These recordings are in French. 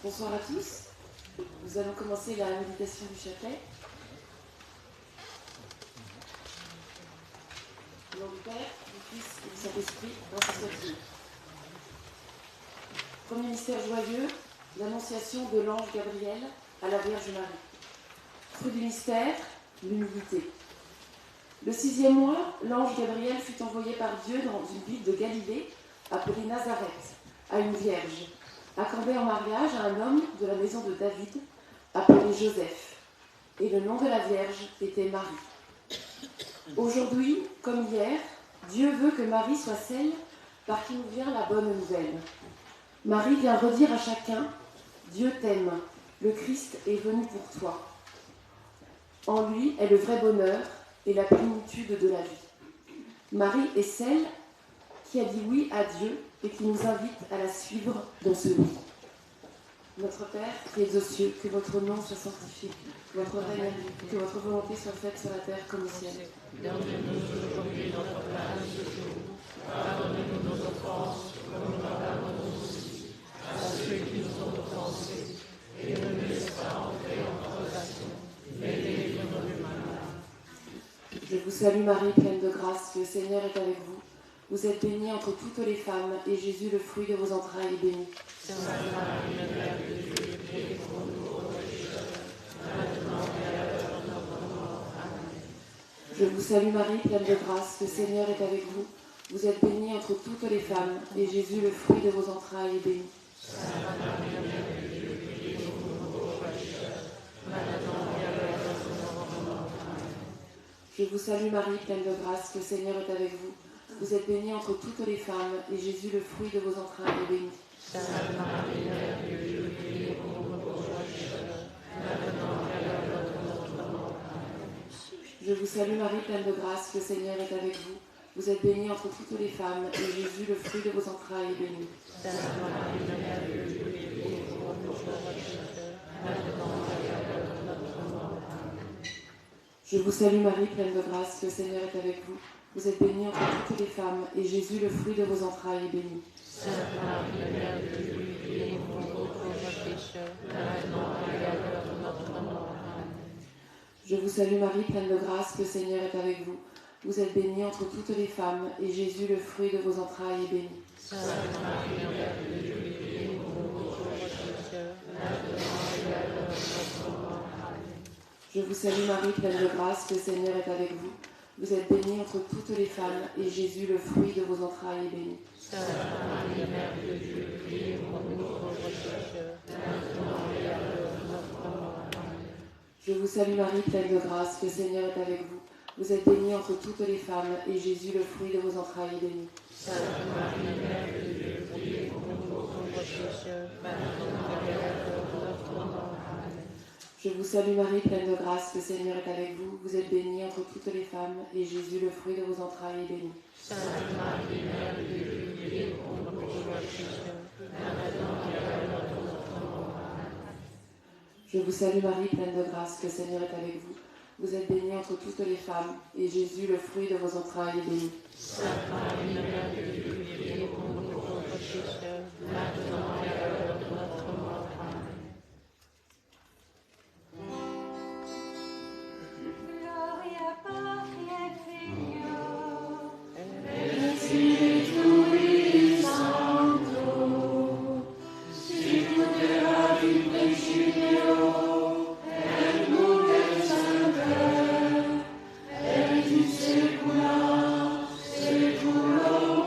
Bonsoir à tous. Nous allons commencer la méditation du chapelet. Au nom du Père, du Fils et du Saint-Esprit, ainsi soit-il. Premier mystère joyeux, l'annonciation de l'ange Gabriel à la Vierge Marie. Fruit du mystère, l'humilité. Le 6e mois, l'ange Gabriel fut envoyé par Dieu dans une ville de Galilée, appelée Nazareth, à une vierge, accordée en mariage à un homme de la maison de David, appelé Joseph. Et le nom de la Vierge était Marie. Aujourd'hui, comme hier, Dieu veut que Marie soit celle par qui nous vient la bonne nouvelle. Marie vient redire à chacun « Dieu t'aime, le Christ est venu pour toi ». En lui est le vrai bonheur et la plénitude de la vie. Marie est celle qui a dit oui à Dieu et qui nous invite à la suivre dans ce oui. Notre Père, qui es aux cieux, que votre nom soit sanctifié, que votre règne arrive, que votre volonté soit faite sur la terre comme au ciel. Donne-nous aujourd'hui notre pain de ce jour. Pardonne-nous nos offenses, comme nous pardonnons aussi à ceux qui nous ont offensés. Et ne nous laisse pas entrer en tentation, mais délivre-nous du mal. Je vous salue Marie, pleine de grâce, le Seigneur est avec vous. Vous êtes bénie entre toutes les femmes, et Jésus, le fruit de vos entrailles, est béni. Sainte Marie, Mère de Dieu, priez pour nous pauvres pécheurs, maintenant et à l'heure de notre mort. Amen. Je vous salue Marie, pleine de grâce, le Seigneur est avec vous. Vous êtes bénie entre toutes les femmes, et Jésus, le fruit de vos entrailles, est béni. Sainte Marie, Mère de Dieu, priez pour nous pauvres pécheurs, maintenant et à l'heure de notre mort. Amen. Je vous salue Marie, pleine de grâce, le Seigneur est avec vous. Vous êtes bénie entre toutes les femmes, et Jésus, le fruit de vos entrailles, est béni. Sainte Marie, Mère de Dieu, priez pour nous pauvres pécheurs, maintenant et à l'heure de notre mort. Amen. Je vous salue Marie, pleine de grâce, le Seigneur est avec vous. Vous êtes bénie entre toutes les femmes, et Jésus, le fruit de vos entrailles, est béni. Sainte Marie, Mère de Dieu, priez pour nous pauvres pécheurs, maintenant et à l'heure de notre mort. Amen. Je vous salue Marie, pleine de grâce, le Seigneur est avec vous. Vous êtes bénie entre toutes les femmes, et Jésus, le fruit de vos entrailles, est béni. Sainte Marie, Mère de Dieu, priez pour nous pauvres pécheurs, maintenant et à l'heure de notre mort. Amen. Je vous salue Marie, pleine de grâce, le Seigneur est avec vous. Vous êtes bénie entre toutes les femmes, et Jésus, le fruit de vos entrailles, est béni. Sainte Marie, Mère de Dieu, priez pour nous pauvres pécheurs, maintenant et à l'heure de notre mort. Amen. Je vous salue Marie, pleine de grâce, le Seigneur est avec vous. Vous êtes bénie entre toutes les femmes, et Jésus, le fruit de vos entrailles, est béni. Sainte Marie, Mère de Dieu, priez pour nous pauvres pécheurs, maintenant et à l'heure de notre mort. Amen. Je vous salue Marie, pleine de grâce, le Seigneur est avec vous. Vous êtes bénie entre toutes les femmes, et Jésus, le fruit de vos entrailles, est béni. Sainte Marie, Mère de Dieu, priez pour nous pauvres pécheurs, maintenant et à l'heure de notre mort. Amen. Je vous salue Marie, pleine de grâce, le Seigneur est avec vous. Vous êtes bénie entre toutes les femmes, et Jésus, le fruit de vos entrailles, est béni. Sainte Marie, Mère de Dieu, priez pour nous pauvres pécheurs, maintenant et à l'heure de notre mort. Amen. Je vous salue Marie, pleine de grâce, le Seigneur est avec vous. Vous êtes bénie entre toutes les femmes, et Jésus, le fruit de vos entrailles, est béni. Sainte Marie, Mère de Dieu, priez pour nous pauvres pécheurs, maintenant et à l'heure de notre mort. Amen. Gloria Patri et Filio, Et Spiritus Sancto, sicut erat in principio, et nunc et semper, et in saecula saeculorum.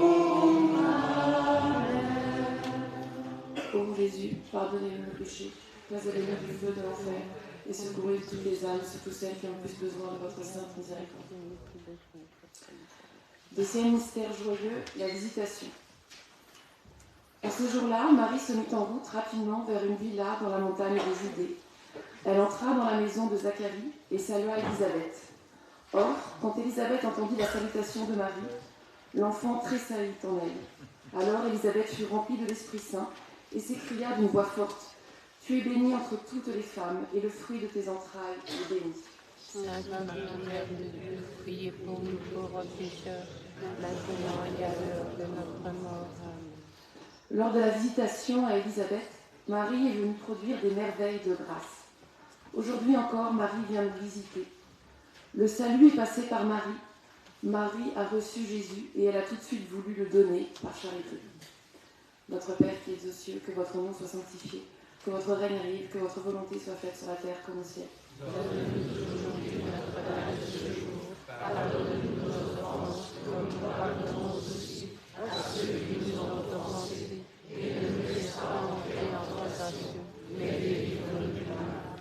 Amen. Ô Jésus, pardonnez-nous nos péchés, préservez-nous du feu de l'enfer, et secourez toutes les âmes, surtout celles qui ont le plus besoin de votre sainte miséricorde. Deuxième mystère joyeux, la visitation. En ce jour-là, Marie se mit en route rapidement vers une villa dans la montagne de Judée. Elle entra dans la maison de Zacharie et salua Élisabeth. Or, quand Élisabeth entendit la salutation de Marie, l'enfant tressaillit en elle. Alors Élisabeth fut remplie de l'Esprit Saint et s'écria d'une voix forte « Tu es bénie entre toutes les femmes, et le fruit de tes entrailles est béni. » Sainte Marie, Mère de Dieu, priez pour nous pauvres pécheurs, maintenant et à l'heure de notre mort. Amen. Lors de la visitation à Élisabeth, Marie est venue produire des merveilles de grâce. Aujourd'hui encore, Marie vient nous visiter. Le salut est passé par Marie. Marie a reçu Jésus et elle a tout de suite voulu le donner par charité. Notre Père qui es aux cieux, que votre nom soit sanctifié, que votre règne arrive, que votre volonté soit faite sur la terre comme au ciel. Donne-nous aujourd'hui notre pain de ce jour. Pardonne-nous nos offenses, comme nous pardonnons aussi à ceux qui nous ont offensés. Et ne nous laisse pas entrer en tentation, mais délivre-nous du mal.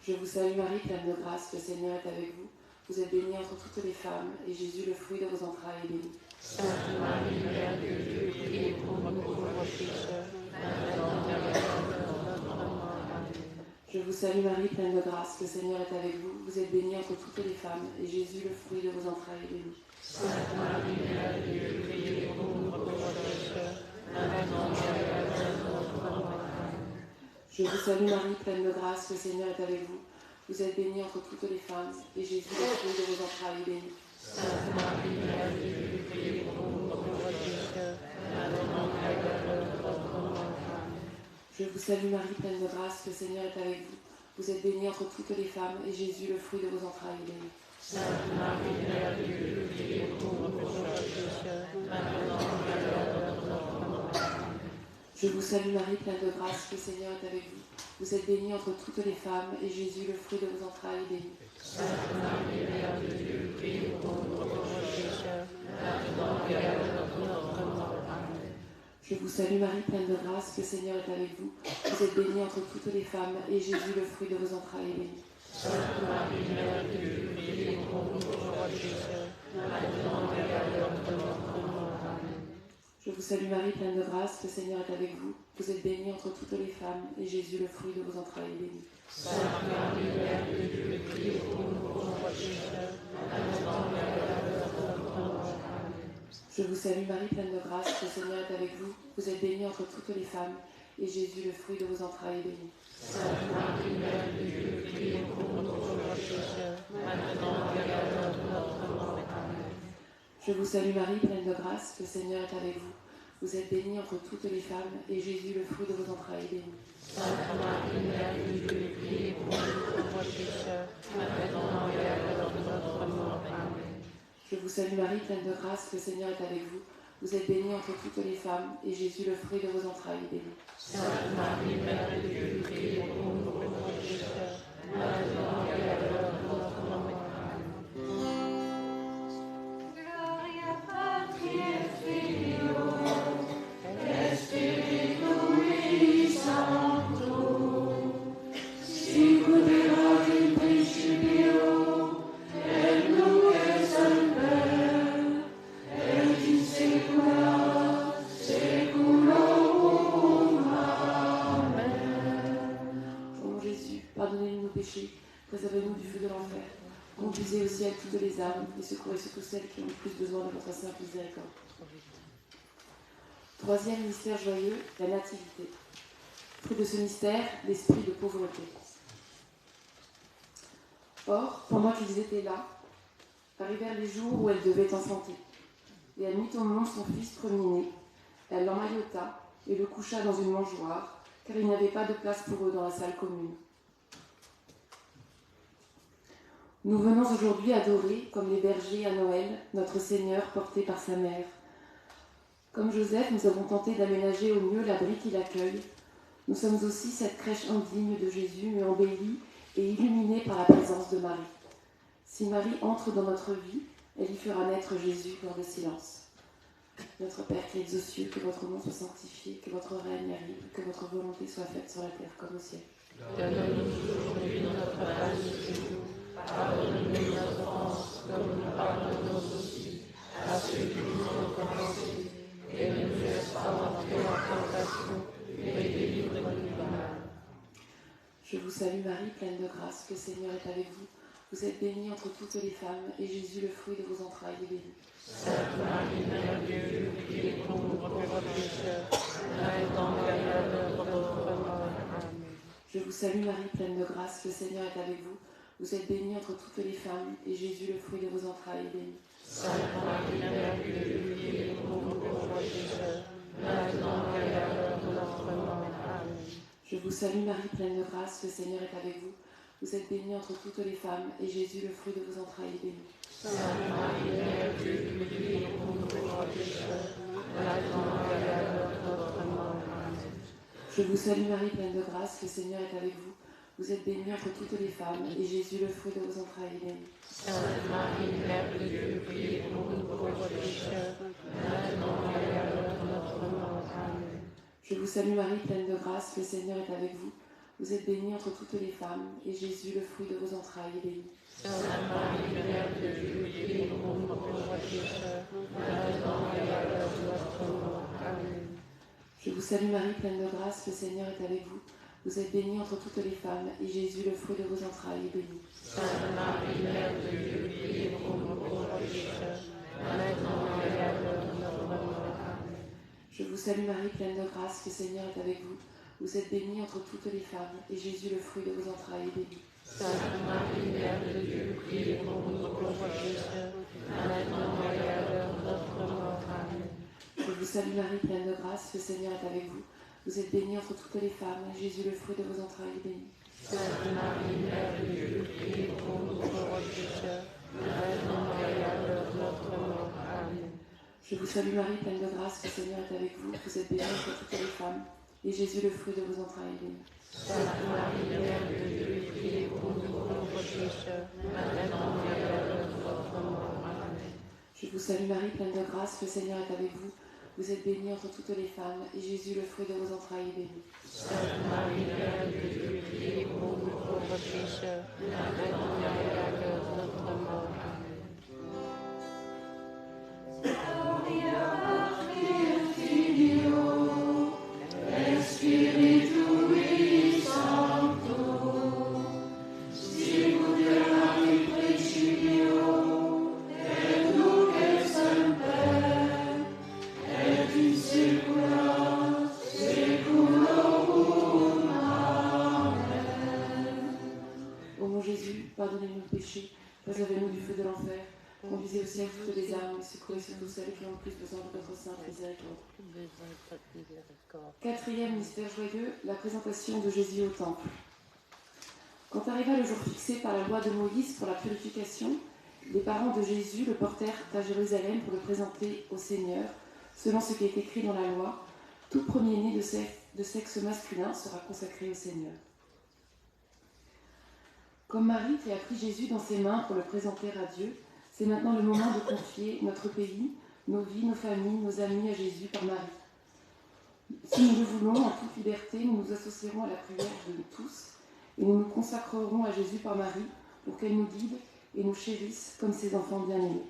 Je vous salue Marie, pleine de grâce, le Seigneur est avec vous. Vous êtes bénie entre toutes les femmes, et Jésus, le fruit de vos entrailles, est béni. Sainte Marie, Mère de Dieu, priez pour nous pauvres pécheurs, maintenant et à l'heure de notre mort. Amen. Je vous salue Marie, pleine de grâce, le Seigneur est avec vous. Vous êtes bénie entre toutes les femmes, et Jésus, le fruit de vos entrailles, est béni. Sainte Marie, Mère de Dieu, priez pour nous pauvres pécheurs, maintenant et à l'heure de notre mort. Amen. Je vous salue Marie, pleine de grâce, le Seigneur est avec vous. Vous êtes bénie entre toutes les femmes, et Jésus, le fruit de vos entrailles, est béni. Sainte Marie, Mère de Dieu, priez pour nous pauvres pécheurs, maintenant et à l'heure de notre mort. Amen. Je vous salue Marie, pleine de grâce, le Seigneur est avec vous. Vous êtes bénie entre toutes les femmes, et Jésus, le fruit de vos entrailles, est béni. Sainte Marie, Mère de Dieu, priez pour nous pauvres pécheurs, maintenant et à l'heure de notre mort. Amen. Je vous salue Marie, pleine de grâce, le Seigneur est avec vous. Vous êtes bénie entre toutes les femmes, et Jésus, le fruit de vos entrailles, est béni. Sainte Marie, Mère de Dieu, priez pour nous pauvres pécheurs, maintenant et à l'heure de notre mort. Amen. Je vous salue Marie, pleine de grâce, le Seigneur est avec vous. Vous êtes bénie entre toutes les femmes, et Jésus, le fruit de vos entrailles, est béni. Sainte Marie, Mère de Dieu, priez pour nous pauvres pécheurs, maintenant et à l'heure de notre mort. Amen. Je vous salue Marie, pleine de grâce, le Seigneur est avec vous. Vous êtes bénie entre toutes les femmes, et Jésus, le fruit de vos entrailles, est béni. Sainte Marie, Mère de Dieu, priez pour nous pauvres pécheurs, maintenant et à l'heure de notre mort. Amen. Je vous salue Marie, pleine de grâce, le Seigneur est avec vous. Vous êtes bénie entre toutes les femmes, et Jésus, le fruit de vos entrailles, est béni. Sainte Marie, Mère de Dieu, priez pour nous pauvres pécheurs, maintenant et à l'heure de notre mort. Amen. Je vous salue Marie, pleine de grâce, le Seigneur est avec vous. Vous êtes bénie entre toutes les femmes, et Jésus, le fruit de vos entrailles, est béni. Sainte Marie, Mère de Dieu, priez pour nous pauvres pécheurs, maintenant et à l'heure de notre mort. Amen. Je vous salue Marie, pleine de grâce, le Seigneur est avec vous. Vous êtes bénie entre toutes les femmes, et Jésus, le fruit de vos entrailles, est béni. Sainte Marie, Mère de Dieu, priez pour nous pauvres pécheurs, maintenant et à l'heure de notre mort. Amen. Gloria Patri et Filio, et Spiritui Sancto, sicut erat in principio, et nunc et semper, et in saecula saeculorum. Amen. Ô mon Jésus, pardonnez-nous nos péchés, préservez-nous du feu de l'enfer. Conduisez au ciel toutes les âmes, et secourez surtout celles qui ont le plus besoin de votre sainte miséricorde. Troisième mystère joyeux, la nativité. Fruit de ce mystère, l'esprit de pauvreté. Or, pendant qu'ils étaient là, arrivèrent les jours où elle devait enfanter. Et elle mit au monde son fils premier-né. Elle l'emmaillota et le coucha dans une mangeoire, car il n'y avait pas de place pour eux dans la salle commune. Nous venons aujourd'hui adorer, comme les bergers à Noël, notre Seigneur porté par sa mère. Comme Joseph, nous avons tenté d'aménager au mieux l'abri qui l'accueille. Nous sommes aussi cette crèche indigne de Jésus, mais embellie et illuminée par la présence de Marie. Si Marie entre dans notre vie, elle y fera naître Jésus lors de silence. Notre Père qui es aux cieux, que votre nom soit sanctifié, que votre règne arrive, que votre volonté soit faite sur la terre comme au ciel. Donne-nous aujourd'hui notre pain de ce jour. Pardonne-nous nos offenses, comme nous pardonnons aussi à ceux qui nous ont offensés. Et ne nous laisse pas entrer en tentation, mais délivre-nous du mal. Je vous salue Marie, pleine de grâce, le Seigneur est avec vous. Vous êtes bénie entre toutes les femmes, et Jésus, le fruit de vos entrailles, est béni. Sainte Marie, Mère de Dieu, priez pour nous pauvres pécheurs, maintenant et à l'heure de notre mort. Amen. Je vous salue Marie, pleine de grâce, le Seigneur est avec vous. Vous êtes bénie entre toutes les femmes, et Jésus, le fruit de vos entrailles, est béni. Sainte Marie, Mère de Dieu, priez pour nous pauvres pécheurs, maintenant et à l'heure de notre mort. Amen. vous salue Marie, pleine de grâce, le Seigneur est avec vous. Vous êtes bénie entre toutes les femmes, et Jésus, le fruit de vos entrailles, est béni. Sainte Marie, Mère de Dieu, priez pour nous pauvres pécheurs, maintenant et à l'heure de notre mort. Amen. Je vous salue Marie, pleine de grâce, le Seigneur est avec vous. Vous êtes bénie entre toutes les femmes, et Jésus, le fruit de vos entrailles, est béni. Sainte Marie, Mère de Dieu, priez pour nous pauvres pécheurs, maintenant et à l'heure de notre mort. Amen. Je vous salue Marie, pleine de grâce, le Seigneur est avec vous. Vous êtes bénie entre toutes les femmes, et Jésus, le fruit de vos entrailles, est béni. Sainte Marie, Mère de Dieu, priez pour nous pauvres pécheurs, maintenant et à l'heure de notre mort. Amen. Je vous salue Marie, pleine de grâce, le Seigneur est avec vous. Vous êtes bénie entre toutes les femmes, et Jésus, le fruit de vos entrailles, est béni. Sainte Marie, Mère de Dieu, priez pour nous pauvres pécheurs, maintenant et à l'heure de notre mort. Amen. Je vous salue Marie, pleine de grâce, le Seigneur est avec vous. Vous êtes bénie entre toutes les femmes, et Jésus, le fruit de vos entrailles, est béni. Sainte Marie, Mère de Dieu, priez pour nous pauvres pécheurs, maintenant et à l'heure de notre mort. Amen. Je vous salue Marie, pleine de grâce, le Seigneur est avec vous. Vous êtes bénie entre toutes les femmes, et Jésus, le fruit de vos entrailles, est béni. Sainte Marie, Mère de Dieu, priez pour nous pauvres pécheurs, maintenant et à l'heure de notre mort. Amen. Je vous salue Marie, pleine de grâce, le Seigneur est avec vous. Vous êtes bénie entre toutes les femmes, et Jésus, le fruit de vos entrailles, est béni. Sainte Marie, Mère de Dieu, priez pour nous pauvres pécheurs, maintenant et à l'heure de notre mort. Amen. Je vous salue Marie, pleine de grâce, le Seigneur est avec vous. Vous êtes bénie entre toutes les femmes, et Jésus, le fruit de vos entrailles, est béni. Sainte Marie, Mère de Dieu, priez pour nous pauvres pécheurs, maintenant et à l'heure de notre mort. Amen. Gloria Patri Filio, Spiritui Sancto, sicut erat in principio, et nunc et semper, et in saecula saeculorum. Amen. Ô mon Jésus, pardonnez-nous le péché, préservez-nous du feu de l'enfer, conduisez au ciel toutes les âmes, et secourez surtout celles qui ont le plus besoin de votre sainte miséricorde. Quatrième mystère joyeux, la présentation de Jésus au temple. Quand arriva le jour fixé par la loi de Moïse pour la purification, les parents de Jésus le portèrent à Jérusalem pour le présenter au Seigneur, selon ce qui est écrit dans la loi. Tout premier-né de sexe masculin sera consacré au Seigneur. Comme Marie qui a pris Jésus dans ses mains pour le présenter à Dieu, c'est maintenant le moment de confier notre pays, nos vies, nos familles, nos amis à Jésus par Marie. Si nous le voulons, en toute liberté, nous nous associerons à la prière de nous tous et nous nous consacrerons à Jésus par Marie pour qu'elle nous guide et nous chérisse comme ses enfants bien-aimés.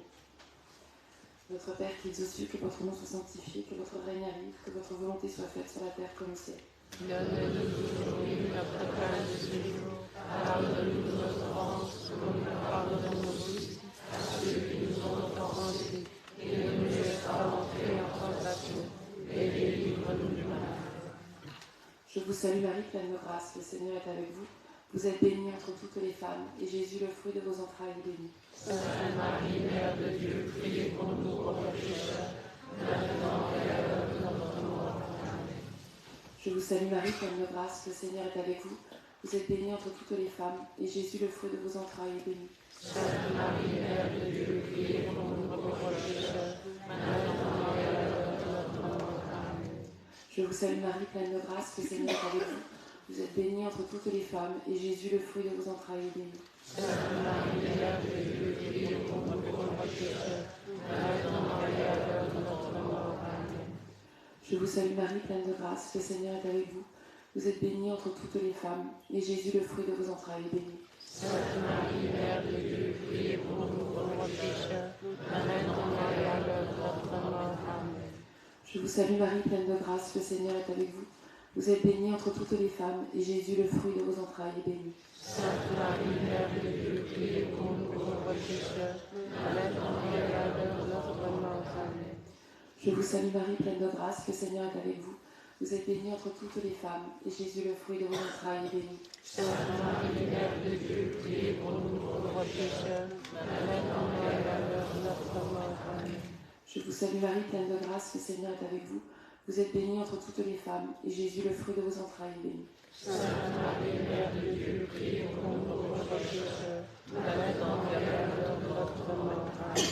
Notre Père qui es aux cieux, que votre nom soit sanctifié, que votre règne arrive, que votre volonté soit faite sur la terre comme au ciel. Donne-nous aujourd'hui notre pain de ce jour. Pardonne-nous nos offenses, comme nous pardonnons aussi à ceux qui nous ont offensés. Et ne nous laisse pas entrer en tentation, mais délivre-nous du mal. Je vous salue Marie, pleine de grâce, le Seigneur est avec vous. Vous êtes bénie entre toutes les femmes, et Jésus, le fruit de vos entrailles, est béni. Sainte Marie, Mère de Dieu, priez pour nous pauvres pécheurs, maintenant et à l'heure de notre mort. Amen. Je vous salue Marie, pleine de grâce, le Seigneur est avec vous. Vous êtes bénie entre toutes les femmes, et Jésus, le fruit de vos entrailles, est béni. Sainte Marie, Mère de Dieu, priez pour nous pauvres pécheurs, maintenant et à l'heure de notre mort. Amen. Je vous salue Marie, pleine de grâce, le Seigneur est avec vous. Vous êtes bénie entre toutes les femmes, et Jésus, le fruit de vos entrailles, est béni. Sainte Marie, Mère de Dieu, priez pour nous pauvres pécheurs, maintenant et à l'heure de notre mort. Amen. Je vous salue Marie, pleine de grâce, le Seigneur est avec vous. Vous êtes bénie entre toutes les femmes, et Jésus, le fruit de vos entrailles, est béni. Sainte Marie, Mère de Dieu, priez pour nous pauvres pécheurs, maintenant et à l'heure de notre mort. Amen. Je vous salue Marie, pleine de grâce, le Seigneur est avec vous. Vous êtes bénie entre toutes les femmes, et Jésus, le fruit de vos entrailles, est béni. Sainte Marie, Mère de Dieu, priez pour nous pauvres pécheurs, maintenant et à l'heure de notre mort. Amen. Je vous salue Marie, pleine de grâce, le Seigneur est avec vous. Vous êtes bénie entre toutes les femmes, et Jésus, le fruit de vos entrailles, est béni. Sainte Marie, Mère de Dieu, priez pour nous pauvres pécheurs, maintenant et à l'heure de notre mort. Amen. Je vous salue Marie, pleine de grâce, le Seigneur est avec vous. Vous êtes bénie entre toutes les femmes, et Jésus, le fruit de vos entrailles, est béni. Sainte Marie, Mère de Dieu, priez pour nous pauvres pécheurs, maintenant et à l'heure de notre mort. Amen.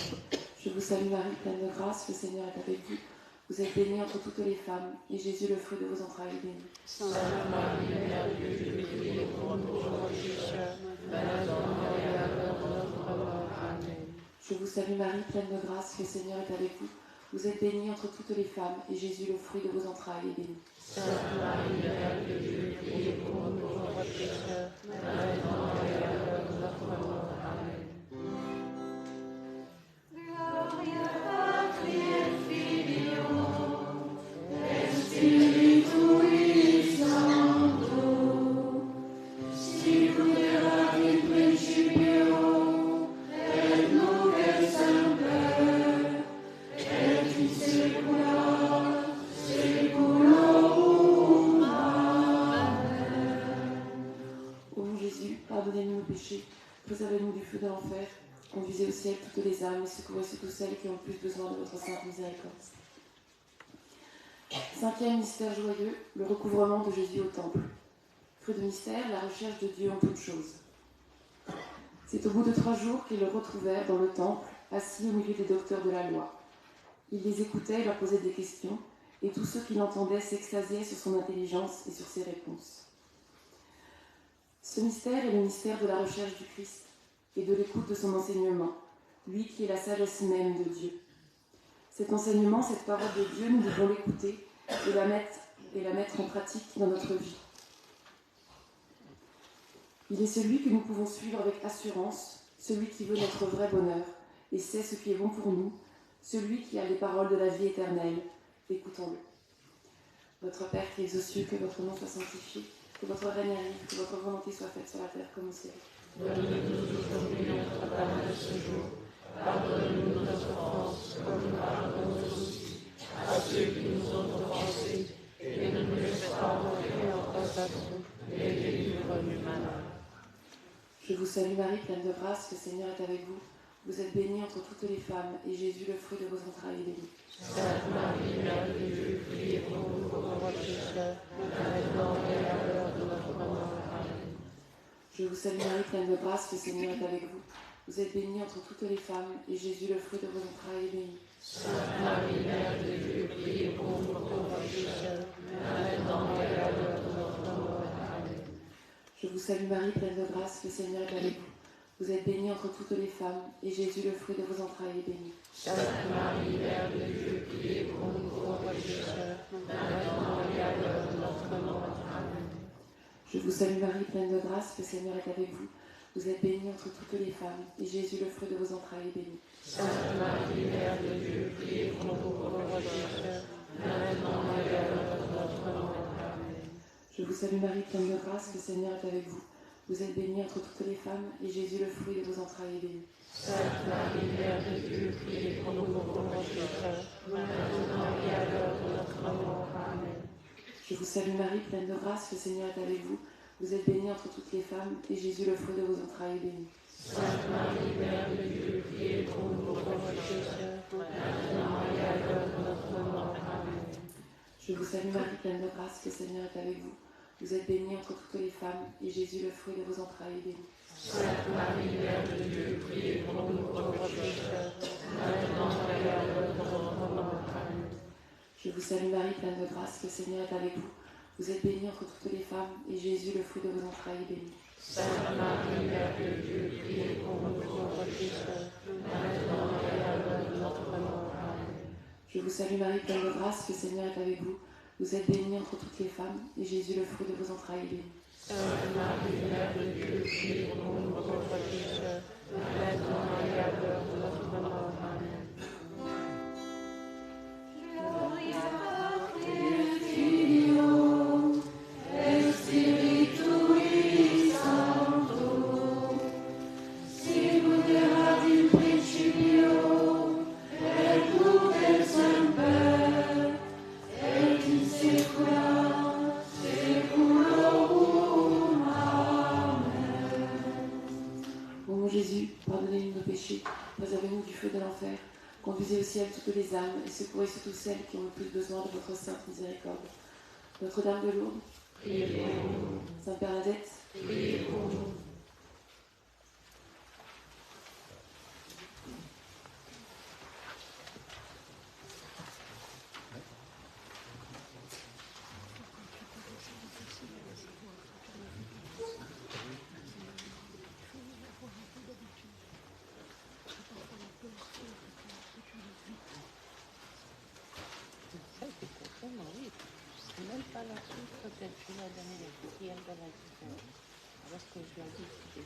Je vous salue Marie, pleine de grâce, le Seigneur est avec vous. Vous êtes bénie entre toutes les femmes, et Jésus, le fruit de vos entrailles, est béni. Sainte Marie, Mère de Dieu, priez pour nous pauvres pécheurs, maintenant et à l'heure de notre mort. Amen. Je vous salue Marie, pleine de grâce, le Seigneur est avec vous. Vous êtes bénie entre toutes les femmes, et Jésus, le fruit de vos entrailles, est béni. Sainte Marie, Mère de Dieu, priez pour nous pauvres pécheurs, maintenant et à l'heure de notre mort. Amen. Gloria Patri et Filio et Spiritui Sancto, sicut erat in principio et nunc et semper et in saecula saeculorum. Amen. Ô mon Jésus, pardonnez-nous nos péchés, préservez-nous du feu de l'enfer, conduisez au ciel toutes les âmes et secourez surtout celles qui ont le plus besoin de votre sainte miséricorde. Cinquième mystère joyeux, le recouvrement de Jésus au temple. Fruit de mystère, la recherche de Dieu en toutes choses. C'est au bout de 3 jours qu'ils le retrouvèrent dans le temple, assis au milieu des docteurs de la loi. Il les écoutait et leur posait des questions, et tous ceux qui l'entendaient s'extasiaient sur son intelligence et sur ses réponses. Ce mystère est le mystère de la recherche du Christ et de l'écoute de son enseignement, lui qui est la sagesse même de Dieu. Cet enseignement, cette parole de Dieu, nous devons l'écouter et la mettre en pratique dans notre vie. Il est celui que nous pouvons suivre avec assurance, celui qui veut notre vrai bonheur et sait ce qui est bon pour nous, celui qui a les paroles de la vie éternelle. Écoutons-le. Notre Père qui es aux cieux, que votre nom soit sanctifié, que votre règne arrive, que votre volonté soit faite sur la terre comme au ciel. Donne-nous aujourd'hui notre pain de ce jour. Pardonne-nous nos offenses, comme nous pardonnons aussi à ceux qui nous ont offensés, et ne nous laisse pas entrer en tentation, mais délivre-nous du mal. Je vous salue Marie, pleine de grâce, le Seigneur est avec vous. Vous êtes bénie entre toutes les femmes, et Jésus, le fruit de vos entrailles, est béni. Sainte Marie, Mère de Dieu, priez pour nous pauvres pécheurs, maintenant et à l'heure de notre mort. Amen. Je vous salue Marie, pleine de grâce, le Seigneur est avec vous. Vous êtes bénie entre toutes les femmes, et Jésus, le fruit de vos entrailles, est béni. Sainte Marie, Mère de Dieu, priez pour nous pauvres pécheurs, maintenant et à l'heure de notre mort. Amen. Je vous salue Marie, pleine de grâce, le Seigneur est avec vous. Vous êtes bénie entre toutes les femmes, et Jésus, le fruit de vos entrailles, est béni. Sainte Marie, Mère de Dieu, priez pour nous pauvres pécheurs, maintenant et à l'heure de notre mort. Amen. Je vous salue Marie, pleine de grâce, le Seigneur est avec vous. Vous êtes bénie entre toutes les femmes, et Jésus, le fruit de vos entrailles, est béni. Sainte Marie, Mère de Dieu, priez pour nous pauvres pécheurs, maintenant et à l'heure de notre mort. Amen. Je vous salue Marie, pleine de grâce, le Seigneur est avec vous. Vous êtes bénie entre toutes les femmes, et Jésus, le fruit de vos entrailles, est béni. Sainte Marie, Mère de Dieu, priez pour nous pauvres pécheurs, maintenant et à l'heure de notre mort. Amen. Je vous salue Marie, pleine de grâce, le Seigneur est avec vous. Vous êtes bénie entre toutes les femmes, et Jésus, le fruit de vos entrailles, est béni. Sainte Marie, Mère de Dieu, priez pour nous pauvres pécheurs, maintenant et à l'heure de notre mort. Amen. Je vous salue Marie, pleine de grâce, le Seigneur est avec vous. Vous êtes bénie entre toutes les femmes, et Jésus, le fruit de vos entrailles, est béni. Sainte Marie, Mère de Dieu, priez pour nous pauvres pécheurs, maintenant et à l'heure de notre mort. Amen. Je vous salue Marie, pleine de grâce, le Seigneur est avec vous. Vous êtes bénie entre toutes les femmes, et Jésus, le fruit de vos entrailles, est béni. Sainte Marie, Mère de Dieu, priez pour nous pauvres pécheurs, maintenant et à l'heure de notre mort. Amen. Je vous salue Marie, pleine de grâce, le Seigneur est avec vous. Vous êtes bénie entre toutes les femmes, et Jésus, le fruit de vos entrailles, est béni. Sainte Marie, Mère de Dieu, priez pour nous pauvres pécheurs, maintenant et à l'heure de notre mort. Amen. Gloria Patri et Filio et Spiritui Sancto, sicut erat in principio et nunc et semper et in saecula saeculorum. Amen. Ô mon Jésus, pardonnez-nous nos péchés, préservez-nous du feu de l'enfer, conduisez au ciel toutes les âmes et secourez surtout celles qui ont le plus besoin de votre sainte miséricorde. Notre-Dame de Lourdes, Priez pour nous. Sainte Bernadette, Priez pour nous. Même pas la suite, peut-être je vais donner les prières de la vie. Parce que je l'ai dit.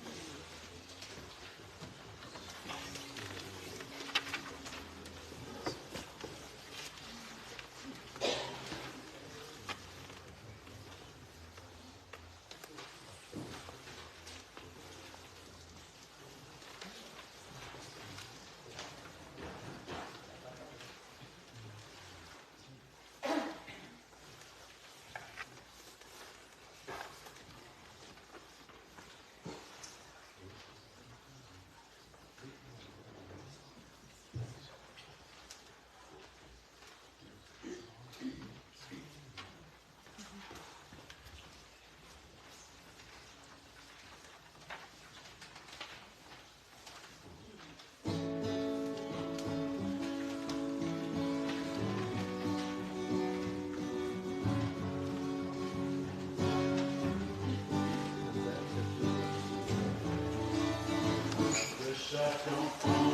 Chaque enfant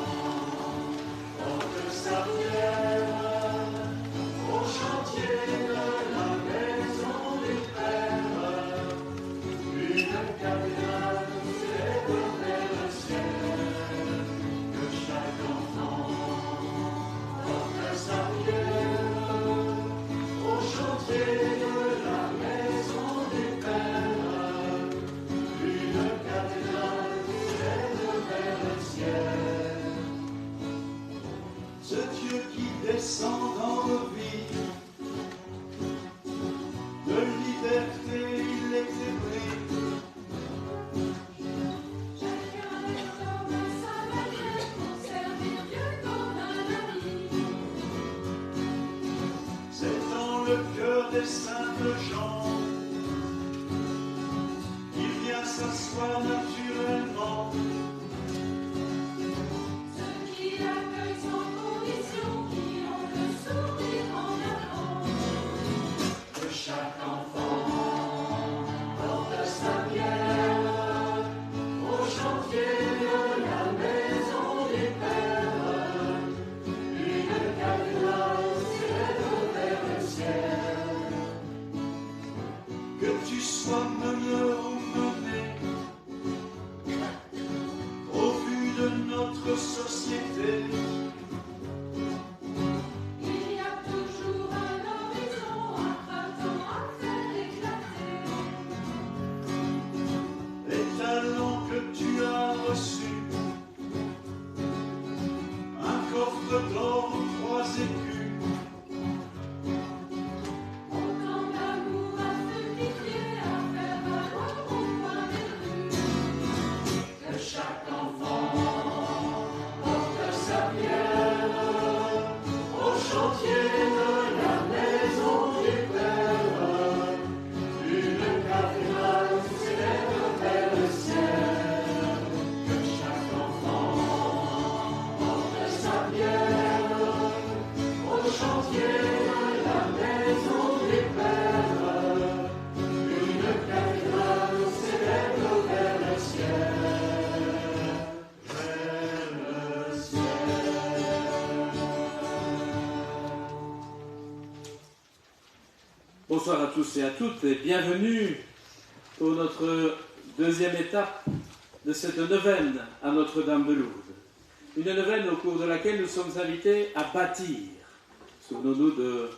porte sa pierre au chantier de la maison du Père. Une cathédrale s'élève vers le ciel. Que chaque enfant porte sa pierre au chantier de la maison du Père. Une cathédrale s'élève vers le ciel. Ce Dieu qui descend dans nos vies, de liberté il est épris. Chacun est homme à sa manière pour servir Dieu comme un ami. C'est dans le cœur des saintes gens qu'il vient s'asseoir naturellement. Ceux qui l'accueillent sans condition, qui ont le sourire en avant. Que chaque enfant porte sa pierre au chantier de la maison du Père. Une cathédrale s'élève vers le ciel. Que tu sois meneur ou mené, au vu de notre société, Il y a toujours un horizon, un printemps à faire éclater. les talents que tu as reçus, un coffre d'or ou 3 écus, Autant d'amour à fructifier, à faire valoir au coin des rues. que chaque enfant porte sa pierre au chantier de la maison du Père. Une cathédrale s'élève vers le ciel. Que chaque enfant porte sa pierre au chantier de la maison du Père. Une cathédrale s'élève vers le ciel. Vers le ciel. Bonsoir à tous et à toutes et bienvenue pour notre deuxième étape de cette neuvaine à Notre-Dame de Lourdes. Une neuvaine au cours de laquelle nous sommes invités à bâtir. Souvenons-nous de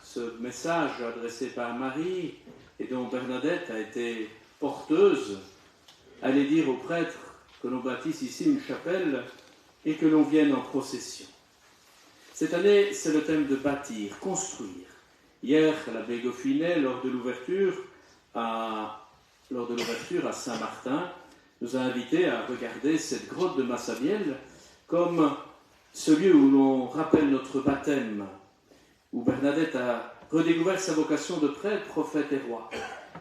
ce message adressé par Marie et dont Bernadette a été porteuse. Allez dire aux prêtres que l'on bâtisse ici une chapelle et que l'on vienne en procession. Cette année, c'est le thème de bâtir, construire. Hier, l'abbé Goffinet, lors de l'ouverture à Saint-Martin, nous a invités à regarder cette grotte de Massabielle comme ce lieu où l'on rappelle notre baptême, où Bernadette a redécouvert sa vocation de prêtre, prophète et roi.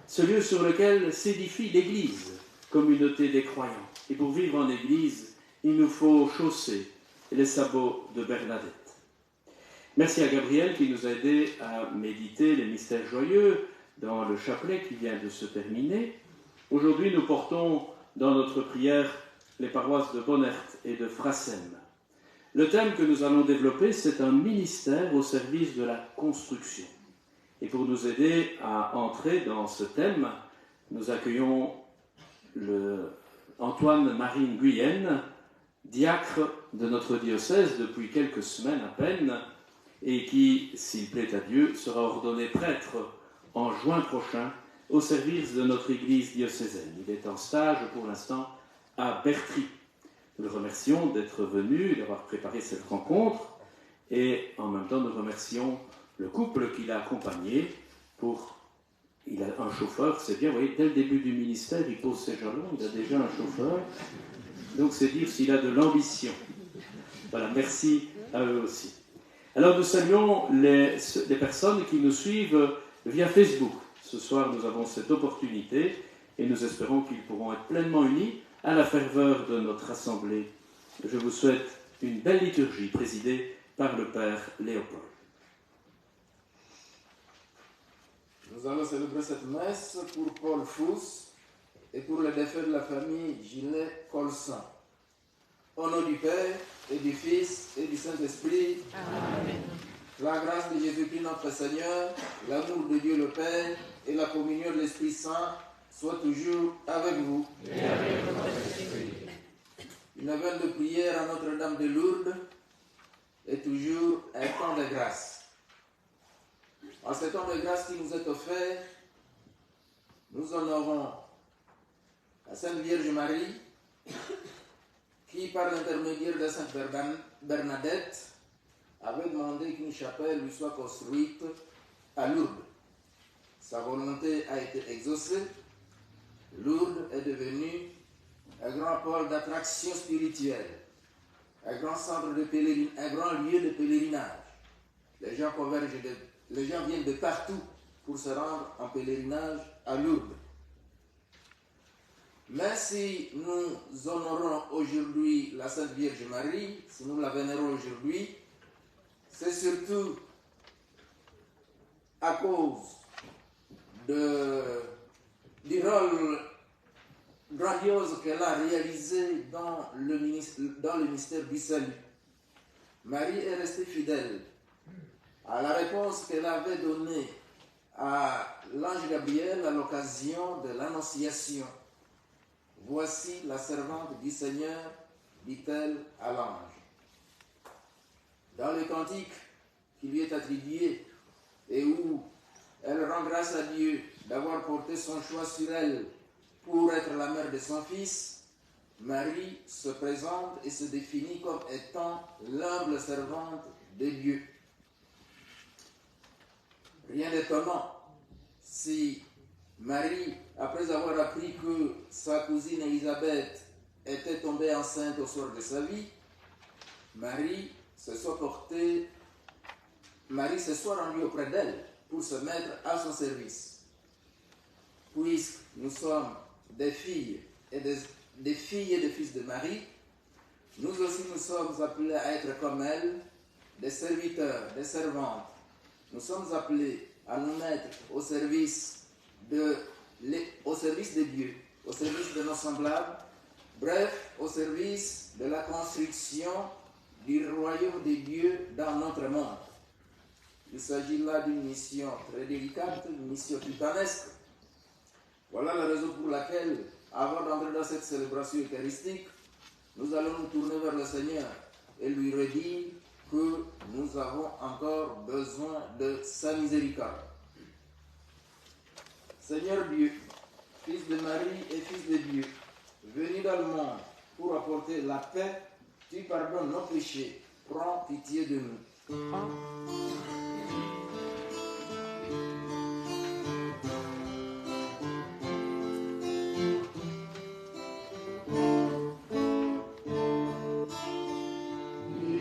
Ce lieu sur lequel s'édifie l'Église, communauté des croyants. Et pour vivre en Église, il nous faut chausser les sabots de Bernadette. Merci à Gabriel qui nous a aidés à méditer les mystères joyeux dans le chapelet qui vient de se terminer. Aujourd'hui, nous portons dans notre prière les paroisses de Bonnert et de Frassem. Le thème que nous allons développer, c'est un ministère au service de la construction. Et pour nous aider à entrer dans ce thème, nous accueillons Antoine-Marie Nguyen, diacre de notre diocèse depuis quelques semaines à peine, et qui, s'il plaît à Dieu, sera ordonné prêtre en juin prochain au service de notre Église diocésaine. Il est en stage pour l'instant à Bertry. Nous le remercions d'être venu et d'avoir préparé cette rencontre, et en même temps nous remercions le couple qui l'a accompagné il a un chauffeur, c'est bien, vous voyez, dès le début du ministère, il pose ses jalons, il a déjà un chauffeur, donc c'est dire s'il a de l'ambition. Voilà, merci à eux aussi. Alors nous saluons les personnes qui nous suivent via Facebook. Ce soir, nous avons cette opportunité et nous espérons qu'ils pourront être pleinement unis à la ferveur de notre assemblée. Je vous souhaite une belle liturgie présidée par le Père Léopold. Nous allons célébrer cette messe pour Paul Fous et pour les défunts de la famille Gillet-Colson. Au nom du Père et du Fils et du Saint-Esprit, Amen. La grâce de Jésus-Christ notre Seigneur, l'amour de Dieu le Père et la communion de l'Esprit Saint soient toujours avec vous. Et avec votre esprit. Une veille de prière à Notre-Dame de Lourdes est toujours un temps de grâce. En ce temps de grâce qui nous est offert, nous honorons la Sainte Vierge Marie, qui, par l'intermédiaire de Sainte Bernadette, avait demandé qu'une chapelle lui soit construite à Lourdes. Sa volonté a été exaucée. Lourdes est devenue un grand pôle d'attraction spirituelle, un grand centre de pèlerinage, un grand lieu de pèlerinage. Les gens viennent de partout pour se rendre en pèlerinage à Lourdes. Mais si nous honorons aujourd'hui la Sainte Vierge Marie, si nous la vénérons aujourd'hui, c'est surtout à cause du rôle grandiose qu'elle a réalisé dans le mystère du salut. Marie est restée fidèle à la réponse qu'elle avait donnée à l'ange Gabriel à l'occasion de l'Annonciation. « Voici la servante du Seigneur, dit-elle à l'ange. » Dans le cantique qui lui est attribué et où elle rend grâce à Dieu d'avoir porté son choix sur elle pour être la mère de son fils, Marie se présente et se définit comme étant l'humble servante de Dieu. Rien d'étonnant si Marie, après avoir appris que sa cousine Élisabeth était tombée enceinte au soir de sa vie, Marie se soit rendue auprès d'elle pour se mettre à son service. Puisque nous sommes des filles et des fils de Marie, nous aussi nous sommes appelés à être comme elle, des serviteurs, des servantes. Nous sommes appelés à nous mettre au service de Dieu, au service de nos semblables, bref, au service de la construction du royaume de Dieu dans notre monde. Il s'agit là d'une mission très délicate, une mission titanesque. Voilà la raison pour laquelle, avant d'entrer dans cette célébration eucharistique, nous allons nous tourner vers le Seigneur et lui redire que nous avons encore besoin de sa miséricorde. Seigneur Dieu, Fils de Marie et Fils de Dieu, venu dans le monde pour apporter la paix, tu pardonnes nos péchés, prends pitié de nous. Du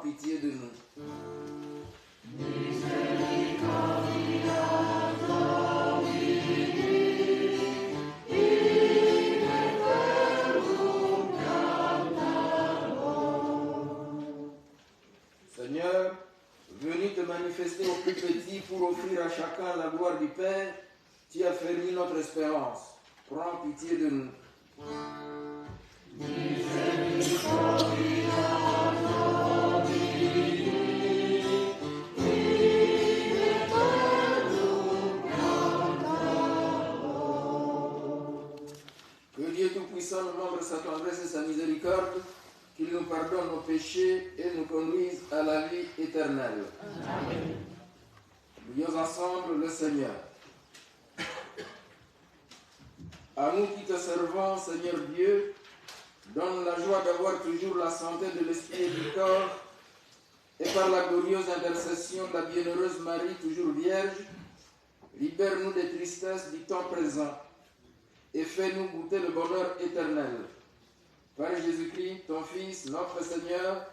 pitié de nous. Seigneur, venu te manifester au plus petit pour offrir à chacun la gloire du Père, tu as fermi notre espérance. Prends pitié de nous. Que Dieu Tout-Puissant nous montre sa tendresse et sa miséricorde, qu'il nous pardonne nos péchés et nous conduise à la vie éternelle. Amen. Prions ensemble le Seigneur. À nous qui te servons, Seigneur Dieu, donne la joie d'avoir toujours la santé de l'esprit et du corps, et par la glorieuse intercession de la bienheureuse Marie, toujours vierge, libère-nous des tristesses du temps présent et fais-nous goûter le bonheur éternel. Par Jésus-Christ, ton Fils, notre Seigneur,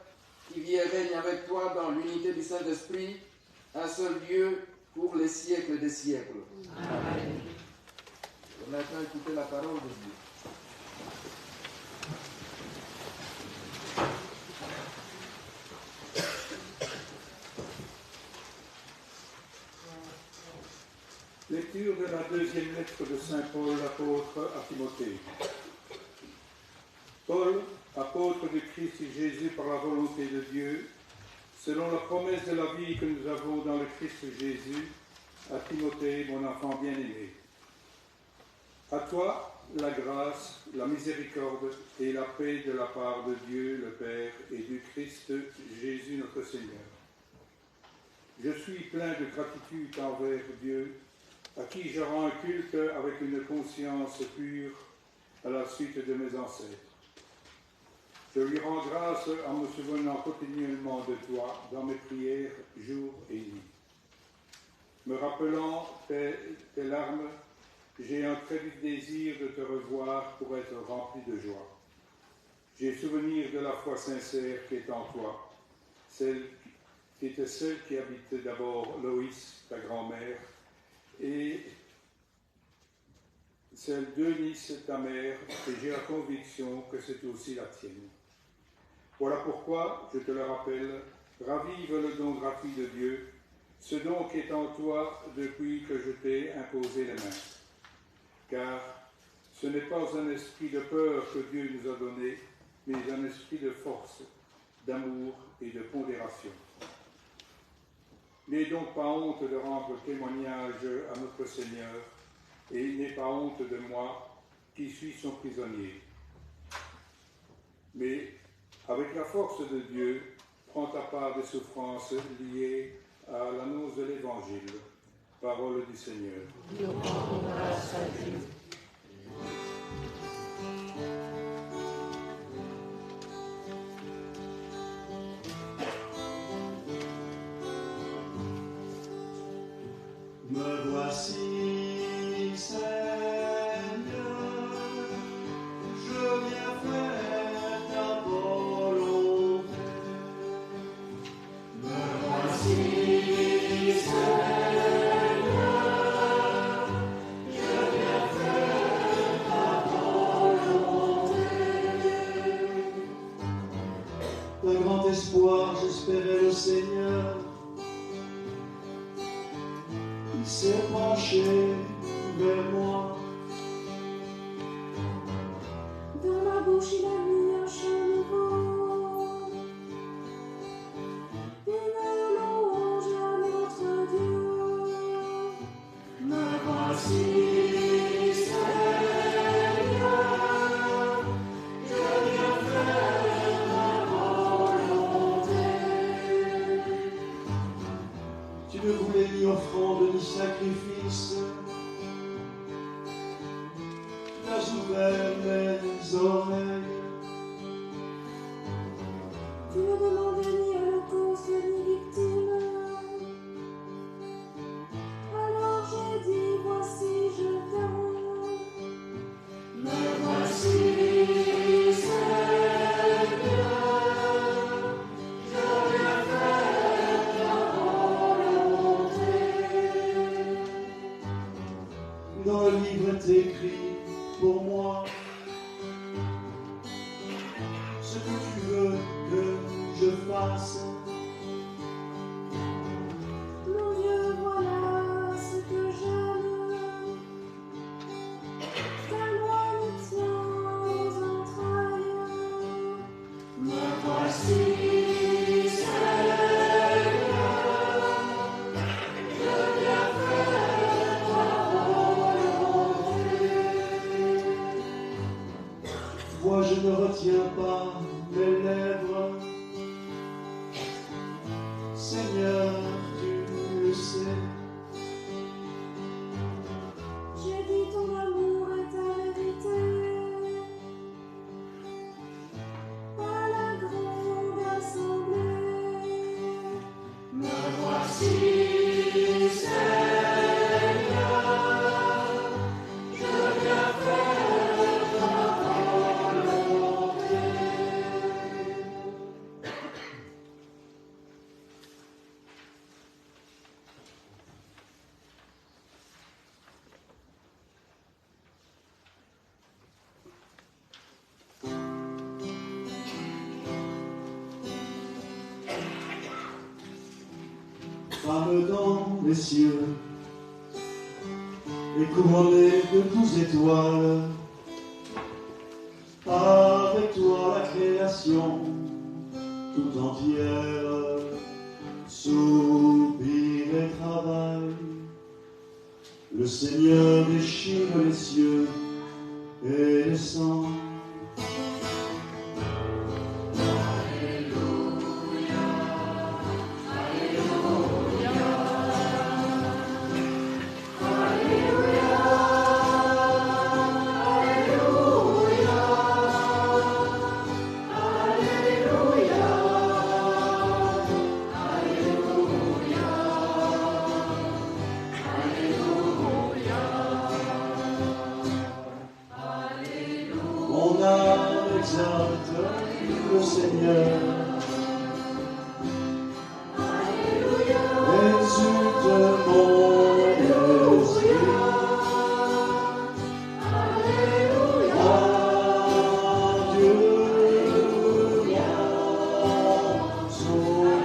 qui vit et règne avec toi dans l'unité du Saint-Esprit, un seul Dieu, pour les siècles des siècles. Amen. On a maintenant écouté la parole de Dieu. Lecture de la deuxième lettre de Saint Paul, apôtre à Timothée. Paul, apôtre de Christ Jésus par la volonté de Dieu, selon la promesse de la vie que nous avons dans le Christ Jésus, à Timothée, mon enfant bien-aimé. À toi, la grâce, la miséricorde et la paix de la part de Dieu, le Père, et du Christ Jésus, notre Seigneur. Je suis plein de gratitude envers Dieu, à qui je rends un culte avec une conscience pure à la suite de mes ancêtres. Je lui rends grâce en me souvenant continuellement de toi dans mes prières jour et nuit. Me rappelant tes larmes, j'ai un très vif désir de te revoir pour être rempli de joie. J'ai souvenir de la foi sincère qui est en toi, celle qui était celle qui habitait d'abord Loïs, ta grand-mère, et celle d'Eunice, ta mère, et j'ai la conviction que c'est aussi la tienne. Voilà pourquoi, je te le rappelle, ravive le don gratuit de Dieu, ce don qui est en toi depuis que je t'ai imposé les mains. Car ce n'est pas un esprit de peur que Dieu nous a donné, mais un esprit de force, d'amour et de pondération. N'aie donc pas honte de rendre témoignage à notre Seigneur, et n'aie pas honte de moi, qui suis son prisonnier. Mais, avec la force de Dieu, prends ta part des souffrances liées à l'annonce de l'Évangile. Parole du Seigneur. Nous rendons grâce à Dieu. Me voici, Seigneur, je viens faire ta volonté. Me voici, Seigneur, je viens faire ta volonté. D'un grand espoir, j'espérais le Seigneur. Il s'est penché vers moi. Dans ma bouche, il a mis un chant nouveau. Une louange à notre Dieu. Me voici, Seigneur, je viens faire ta volonté. Tu ne voulais ni offrande ni sacrifice. Tu as ouvert mes oreilles. Tu ne demandais ni holocauste ni victime. Alors j'ai dit, voici, je viens. Me voici, Seigneur, je viens livre est écrit pour moi. Ce que tu veux que je fasse. Mon Dieu, voilà ce que j'aime. Ta loi me tient aux entrailles. Me voici, Seigneur. Je viens faire ta volonté. Moi je ne retiens pas mes lèvres. Seigneur, tu le sais. J'ai dit ton amour est ta vérité. À la grande assemblée. Me voici, Seigneur. Je viens faire ta volonté. Femme dans les cieux et couronnée de 12 étoiles, avec toi la création tout entière soupire et travaille. Le Seigneur déchire les cieux et les sangs. Mon âme exalte le Seigneur. Exulte mon esprit. En Dieu, mon sauveur.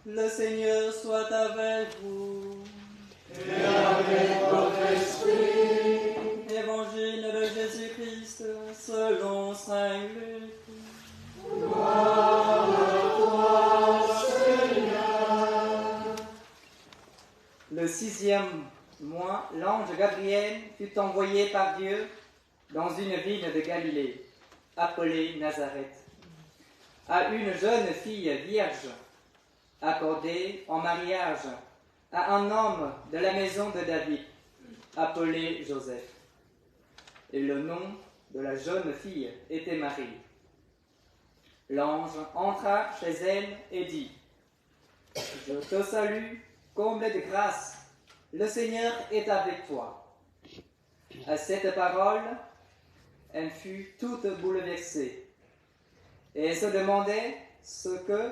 Le Seigneur soit avec vous. Et avec votre esprit. Évangile de Jésus-Christ selon saint Luc. Gloire à toi, Seigneur. Le 6e mois, l'ange Gabriel fut envoyé par Dieu dans une ville de Galilée, appelée Nazareth, à une jeune fille vierge, accordée en mariage à un homme de la maison de David, appelé Joseph. Et le nom de la jeune fille était Marie. L'ange entra chez elle et dit : « Je te salue, comblée de grâce, le Seigneur est avec toi. » À cette parole, elle fut toute bouleversée et elle se demandait ce que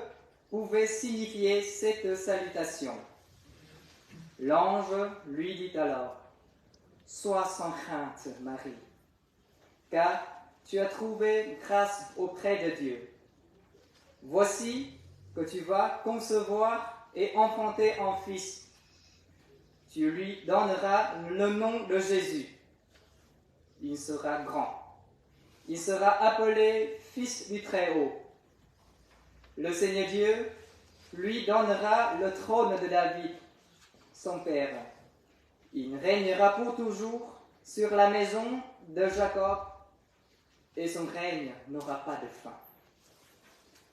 pouvait signifier cette salutation. L'ange lui dit alors : « Sois sans crainte, Marie, car tu as trouvé grâce auprès de Dieu. Voici que tu vas concevoir et enfanter un fils. Tu lui donneras le nom de Jésus. Il sera grand. Il sera appelé Fils du Très-Haut. Le Seigneur Dieu lui donnera le trône de David, son père. Il régnera pour toujours sur la maison de Jacob, et son règne n'aura pas de fin. »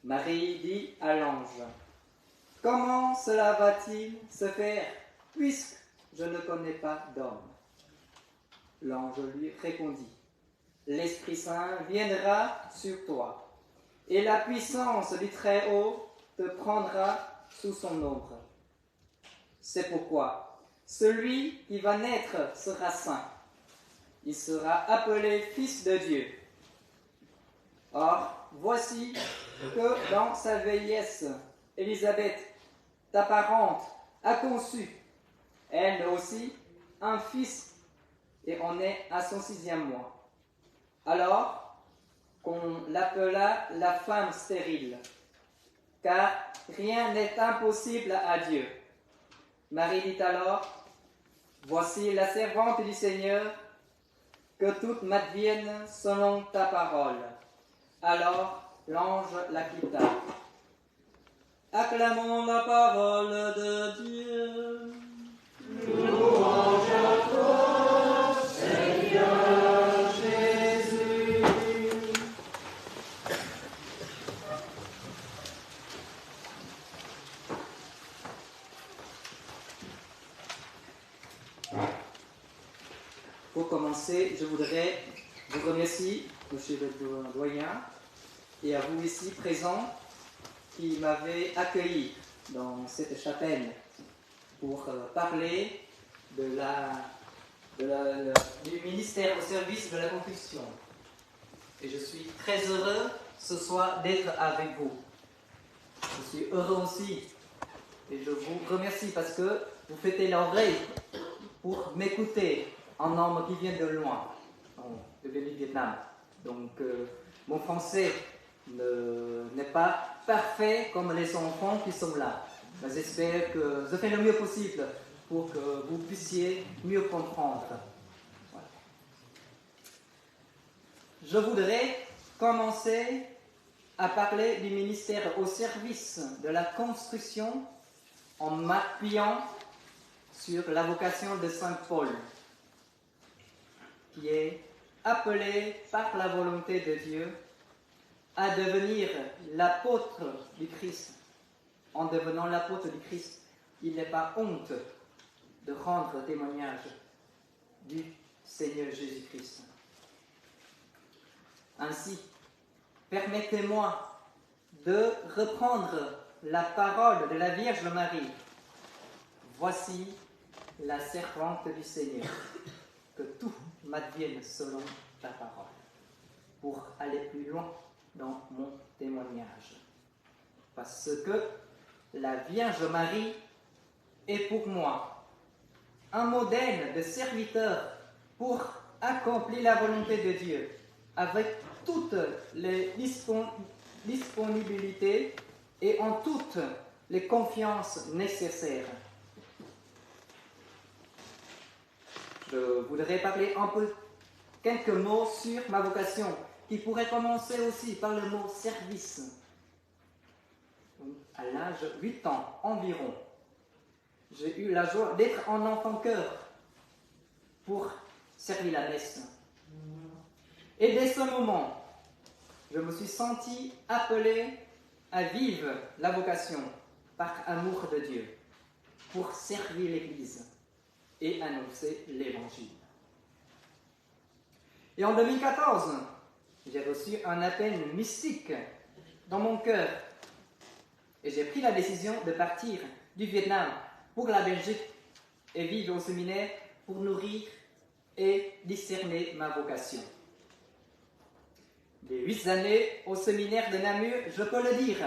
Marie dit à l'ange : « Comment cela va-t-il se faire, puisque je ne connais pas d'homme. L'ange lui répondit, l'Esprit Saint viendra sur toi, et la puissance du Très-Haut te prendra sous son ombre. C'est pourquoi celui qui va naître sera saint. Il sera appelé Fils de Dieu. Or, voici que dans sa vieillesse, Élisabeth, ta parente, a conçu, elle aussi, un fils, et on est à son 6e mois. Alors qu'on l'appela la femme stérile, car rien n'est impossible à Dieu. Marie dit alors, voici la servante du Seigneur, que tout m'advienne selon ta parole. Alors l'ange la quitta. Acclamons la parole de Dieu. Louange à toi, Seigneur Jésus. Pour commencer, je voudrais vous remercier, monsieur le doyen, et à vous ici présents, qui m'avez accueilli dans cette chapelle pour parler du ministère au service de la Confession. Et je suis très heureux ce soir d'être avec vous. Je suis heureux aussi, et je vous remercie parce que vous prêtez l'oreille pour m'écouter, un homme qui vient de loin, de du Vietnam. Donc, mon français n'est pas parfait comme les enfants qui sont là. Mais j'espère que je fais le mieux possible pour que vous puissiez mieux comprendre. Voilà. Je voudrais commencer à parler du ministère au service de la construction en m'appuyant sur la vocation de Saint Paul, qui est appelé par la volonté de Dieu à devenir l'apôtre du Christ. En devenant l'apôtre du Christ, il n'est pas honte de rendre témoignage du Seigneur Jésus-Christ. Ainsi, permettez-moi de reprendre la parole de la Vierge Marie. Voici la servante du Seigneur, que tout m'advienne selon ta parole, pour aller plus loin dans mon témoignage. Parce que la Vierge Marie est pour moi un modèle de serviteur pour accomplir la volonté de Dieu, avec toutes les disponibilités et en toutes les confiances nécessaires. Je voudrais parler quelques mots sur ma vocation, qui pourrait commencer aussi par le mot service. À l'âge de 8 ans environ, j'ai eu la joie d'être en enfant-cœur pour servir la messe. Et dès ce moment, je me suis senti appelé à vivre la vocation par amour de Dieu, pour servir l'Église et annoncer l'Évangile. Et en 2014, j'ai reçu un appel mystique dans mon cœur et j'ai pris la décision de partir du Vietnam pour la Belgique et vivre au séminaire pour nourrir et discerner ma vocation. Les 8 années au séminaire de Namur, je peux le dire,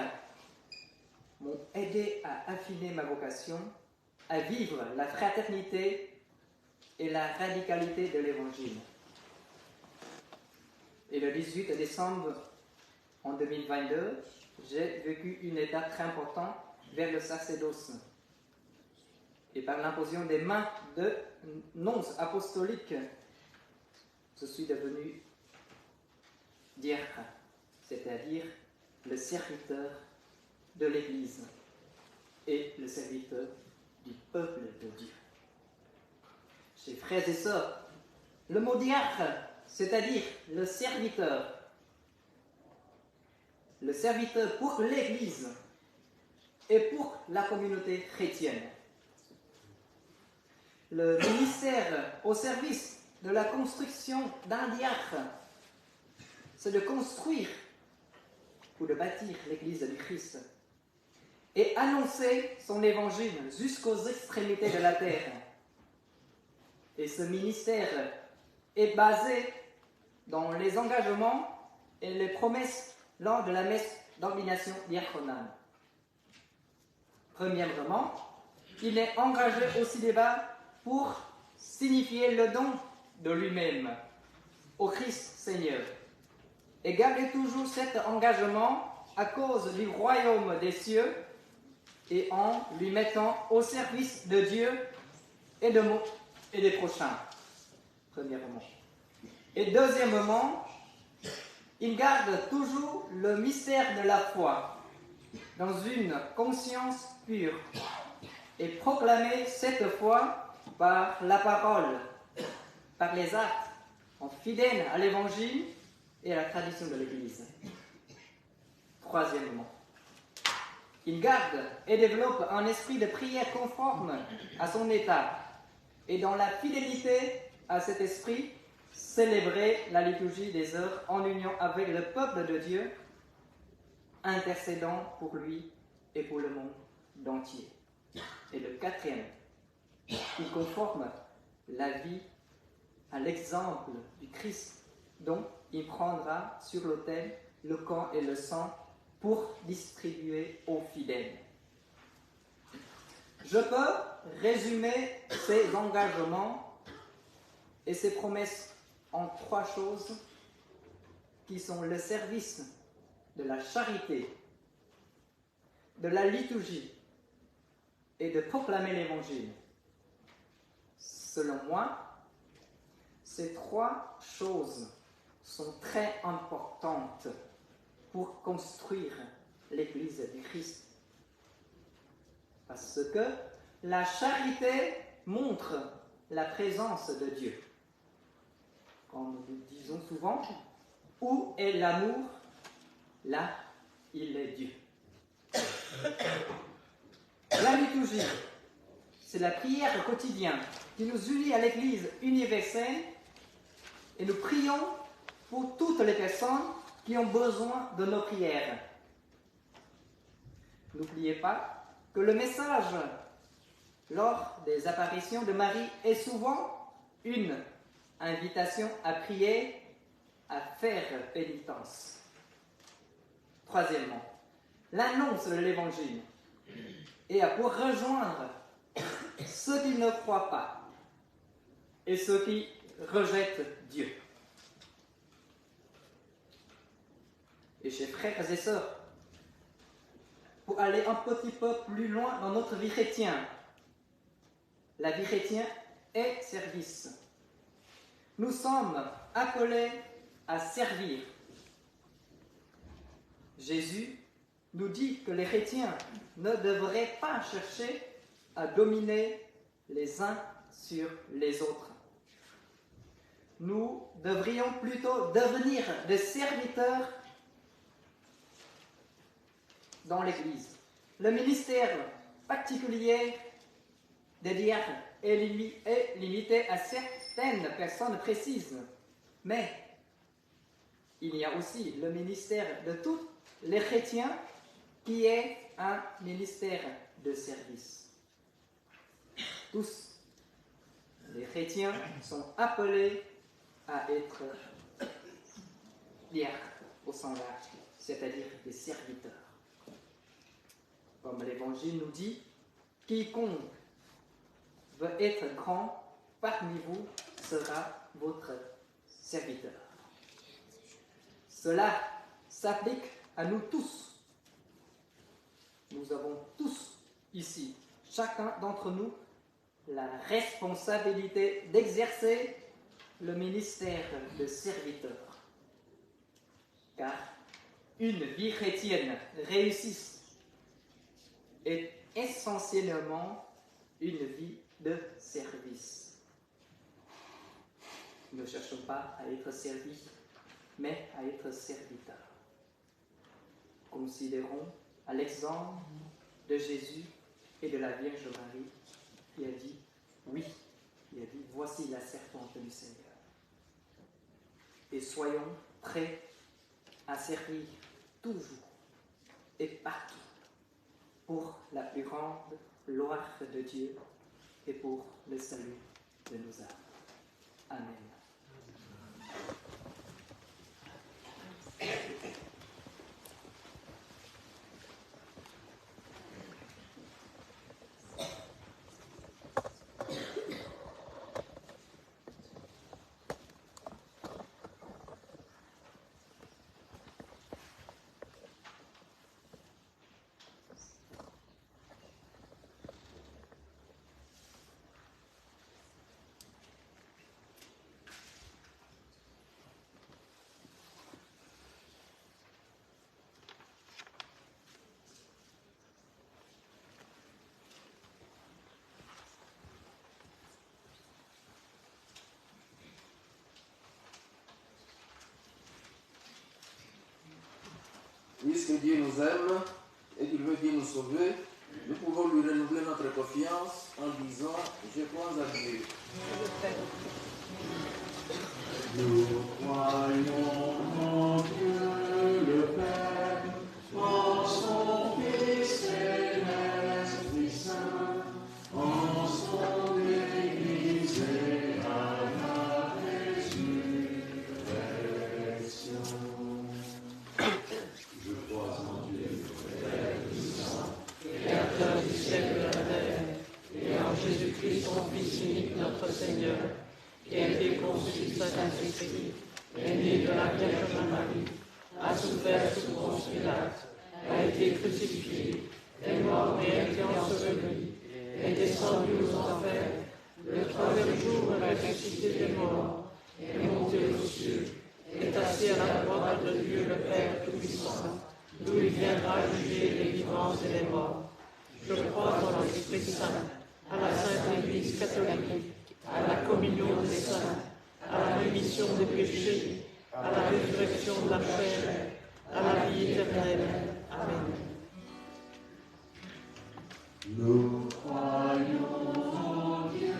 m'ont aidé à affiner ma vocation, à vivre la fraternité et la radicalité de l'Évangile. Et le 18 décembre en 2022, j'ai vécu une étape très importante vers le sacerdoce. Et par l'imposition des mains de nonces apostoliques, je suis devenu diacre, c'est-à-dire le serviteur de l'Église et le serviteur du peuple de Dieu. Chers frères et sœurs, le mot diacre, c'est-à-dire le serviteur pour l'Église et pour la communauté chrétienne. le ministère au service de la construction d'un diacre, c'est de construire ou de bâtir l'Église du Christ et annoncer son évangile jusqu'aux extrémités de la terre. Et ce ministère est basé dans les engagements et les promesses lors de la messe d'ordination diaconale. Premièrement, il est engagé au célibat pour signifier le don de lui-même au Christ Seigneur et garder toujours cet engagement à cause du royaume des cieux et en lui mettant au service de Dieu et des prochains, premièrement. Et deuxièmement, il garde toujours le mystère de la foi dans une conscience pure et proclamer cette foi par la parole, par les actes, en fidèle à l'évangile et à la tradition de l'Église. Troisièmement, il garde et développe un esprit de prière conforme à son état et dans la fidélité à cet esprit, célébrer la liturgie des heures en union avec le peuple de Dieu, intercédant pour lui et pour le monde entier. Et le quatrième, il conforme la vie à l'exemple du Christ, dont il prendra sur l'autel le corps et le sang pour distribuer aux fidèles. Je peux résumer ces engagements et ces promesses en trois choses qui sont le service de la charité, de la liturgie et de proclamer l'Évangile. Selon moi, ces trois choses sont très importantes pour construire l'Église du Christ. Parce que la charité montre la présence de Dieu. Comme nous disons souvent, où est l'amour? Là, il est Dieu. La liturgie, c'est la prière quotidienne qui nous unit à l'Église universelle et nous prions pour toutes les personnes qui ont besoin de nos prières. N'oubliez pas que le message lors des apparitions de Marie est souvent une invitation à prier, à faire pénitence. Troisièmement, l'annonce de l'Évangile et pour rejoindre ceux qui ne croient pas et ceux qui rejettent Dieu. Et chers frères et sœurs, pour aller un petit peu plus loin dans notre vie chrétienne, la vie chrétienne est service. Nous sommes appelés à servir. Jésus nous dit que les chrétiens ne devraient pas chercher à dominer les uns sur les autres. Nous devrions plutôt devenir des serviteurs dans l'Église. Le ministère particulier des diacres est limité à certaines personnes précises, mais il y a aussi le ministère de tous les chrétiens qui est un ministère de service. Tous les chrétiens sont appelés à être diacres au sens large, c'est-à-dire des serviteurs. Comme l'Évangile nous dit, quiconque veut être grand parmi vous sera votre serviteur. Cela s'applique à nous tous. Nous avons tous ici, chacun d'entre nous, la responsabilité d'exercer le ministère de serviteur. Car une vie chrétienne réussie est essentiellement une vie de service. Nous ne cherchons pas à être servis, mais à être serviteurs. Considérons à l'exemple de Jésus et de la Vierge Marie qui a dit « Oui, Il a dit, voici la servante du Seigneur. Et soyons prêts à servir toujours et partout pour la plus grande gloire de Dieu et pour le salut de nos âmes. Amen. Puisque Dieu nous aime et qu'il veut bien nous sauver, nous pouvons lui renouveler notre confiance en disant « Je crois à Dieu ». Nous croyons en Dieu le Père, en son Fils et l'Esprit Saint, en son Église et à la résurrection. Je crois en Dieu, Père Saint, Créateur du ciel et de la terre, et en Jésus-Christ, son Fils unique, notre Seigneur, qui a été conçu du Saint-Esprit, est né de la Vierge Marie, a souffert sous Ponce Pilate, a été crucifié, est mort et a été enseveli, est descendu aux enfers, le troisième jour ressuscité des morts, est monté aux cieux, est assis à la droite de Dieu le Père Tout-Puissant, d'où il viendra juger les vivants et les morts. Je crois en l'Esprit Saint, à la Sainte Église catholique, à la communion des saints, à la rémission des péchés, à la résurrection de la chair, à la vie éternelle. Amen. nous croyons en Dieu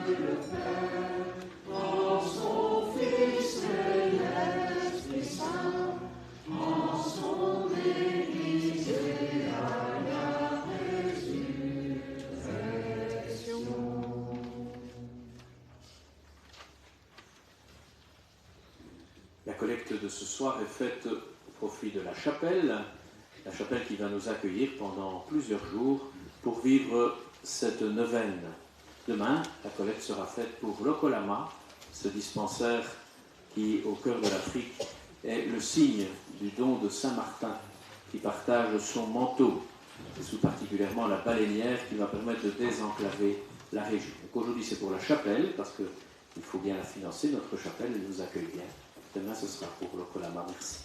le Père, en son Fils et l'Esprit Saint, en son Église et à la résurrection. La collecte de ce soir est faite au profit de la chapelle qui va nous accueillir pendant plusieurs jours pour vivre cette neuvaine. Demain, la collecte sera faite pour l'Okolama, ce dispensaire qui, au cœur de l'Afrique, est le signe du don de Saint-Martin, qui partage son manteau, et sous particulièrement la baleinière qui va permettre de désenclaver la région. Donc aujourd'hui, c'est pour la chapelle, parce qu'il faut bien la financer, notre chapelle, elle nous accueille bien. Demain, ce sera pour l'Okolama. Merci.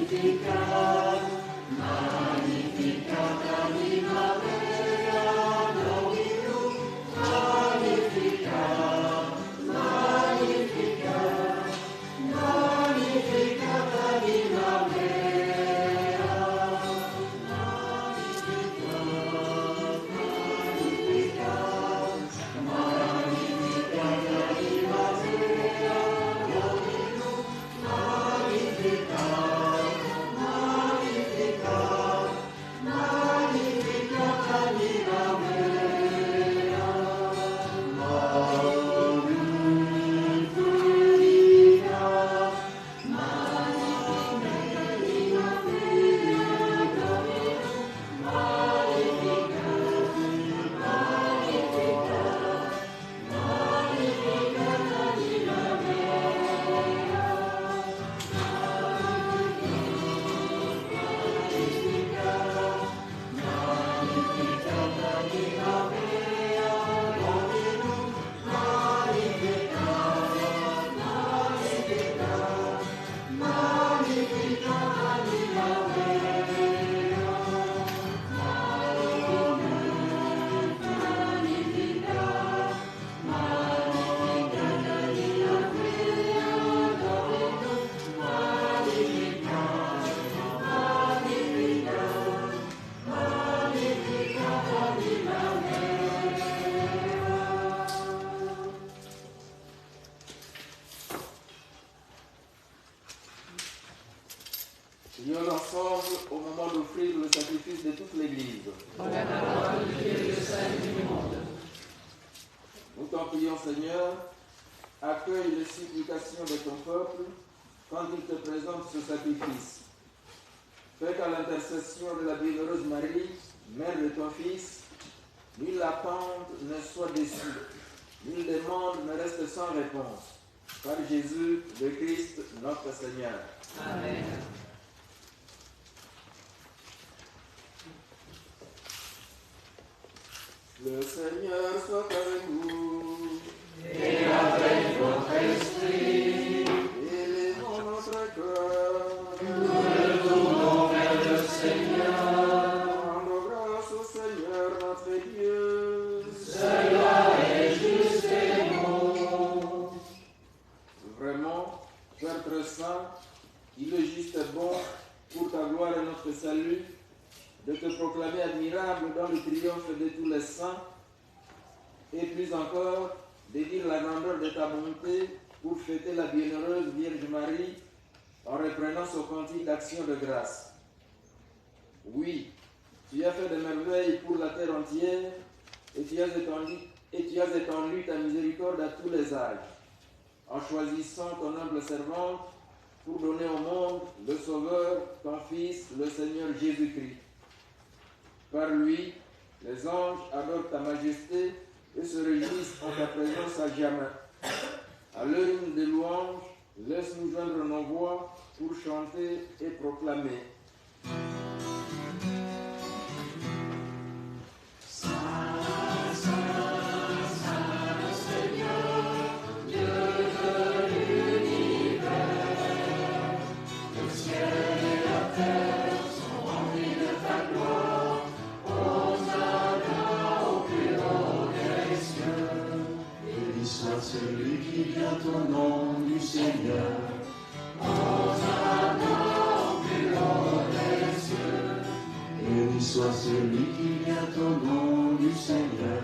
Magnificat, Magnificat, Magnificat, Prions ensemble au moment d'offrir le sacrifice de toute l'Église. Pour la gloire de Dieu et le salut du monde. Nous t'en prions, Seigneur, accueille les supplications de ton peuple quand il te présente ce sacrifice. Fais qu'à l'intercession de la bienheureuse Marie, mère de ton Fils, nulle attente ne soit déçue, nulle demande ne reste sans réponse. Par Jésus, le Christ, notre Seigneur. Amen. Le Seigneur soit avec vous. Et avec votre esprit, Élevons notre cœur. nous retournons vers le Seigneur. Rendons grâce au Seigneur notre Dieu. Cela est juste et bon. Vraiment, Père très saint, il est juste et bon pour ta gloire et notre salut de te proclamer admirable dans le triomphe de tous les saints et plus encore de dire la grandeur de ta bonté pour fêter la bienheureuse Vierge Marie en reprenant son cantique d'action de grâce. Oui, tu as fait des merveilles pour la terre entière et tu as étendu ta miséricorde à tous les âges en choisissant ton humble servante pour donner au monde le Sauveur, ton Fils, le Seigneur Jésus-Christ. Par lui, les anges adorent ta majesté et se réjouissent en ta présence à jamais. À leur hymne de louange, laisse-nous joindre nos voix pour chanter et proclamer. Celui qui vient au nom du Seigneur. Béni soit celui qui vient au nom du Seigneur.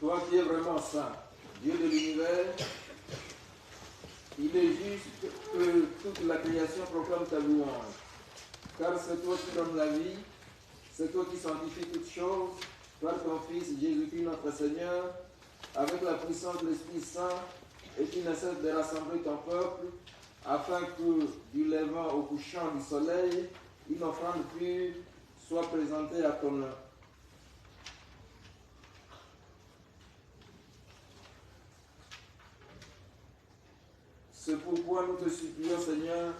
Toi qui es vraiment saint, Dieu de l'univers, il est juste que toute la création proclame ta louange. Car c'est toi qui donnes la vie, c'est toi qui sanctifies toutes choses, par ton Fils Jésus-Christ notre Seigneur, avec la puissance de l'Esprit Saint, et qui ne cesse de rassembler ton peuple, afin que, du levant au couchant du soleil, une offrande pure soit présentée à ton nom. C'est pourquoi nous te supplions, Seigneur,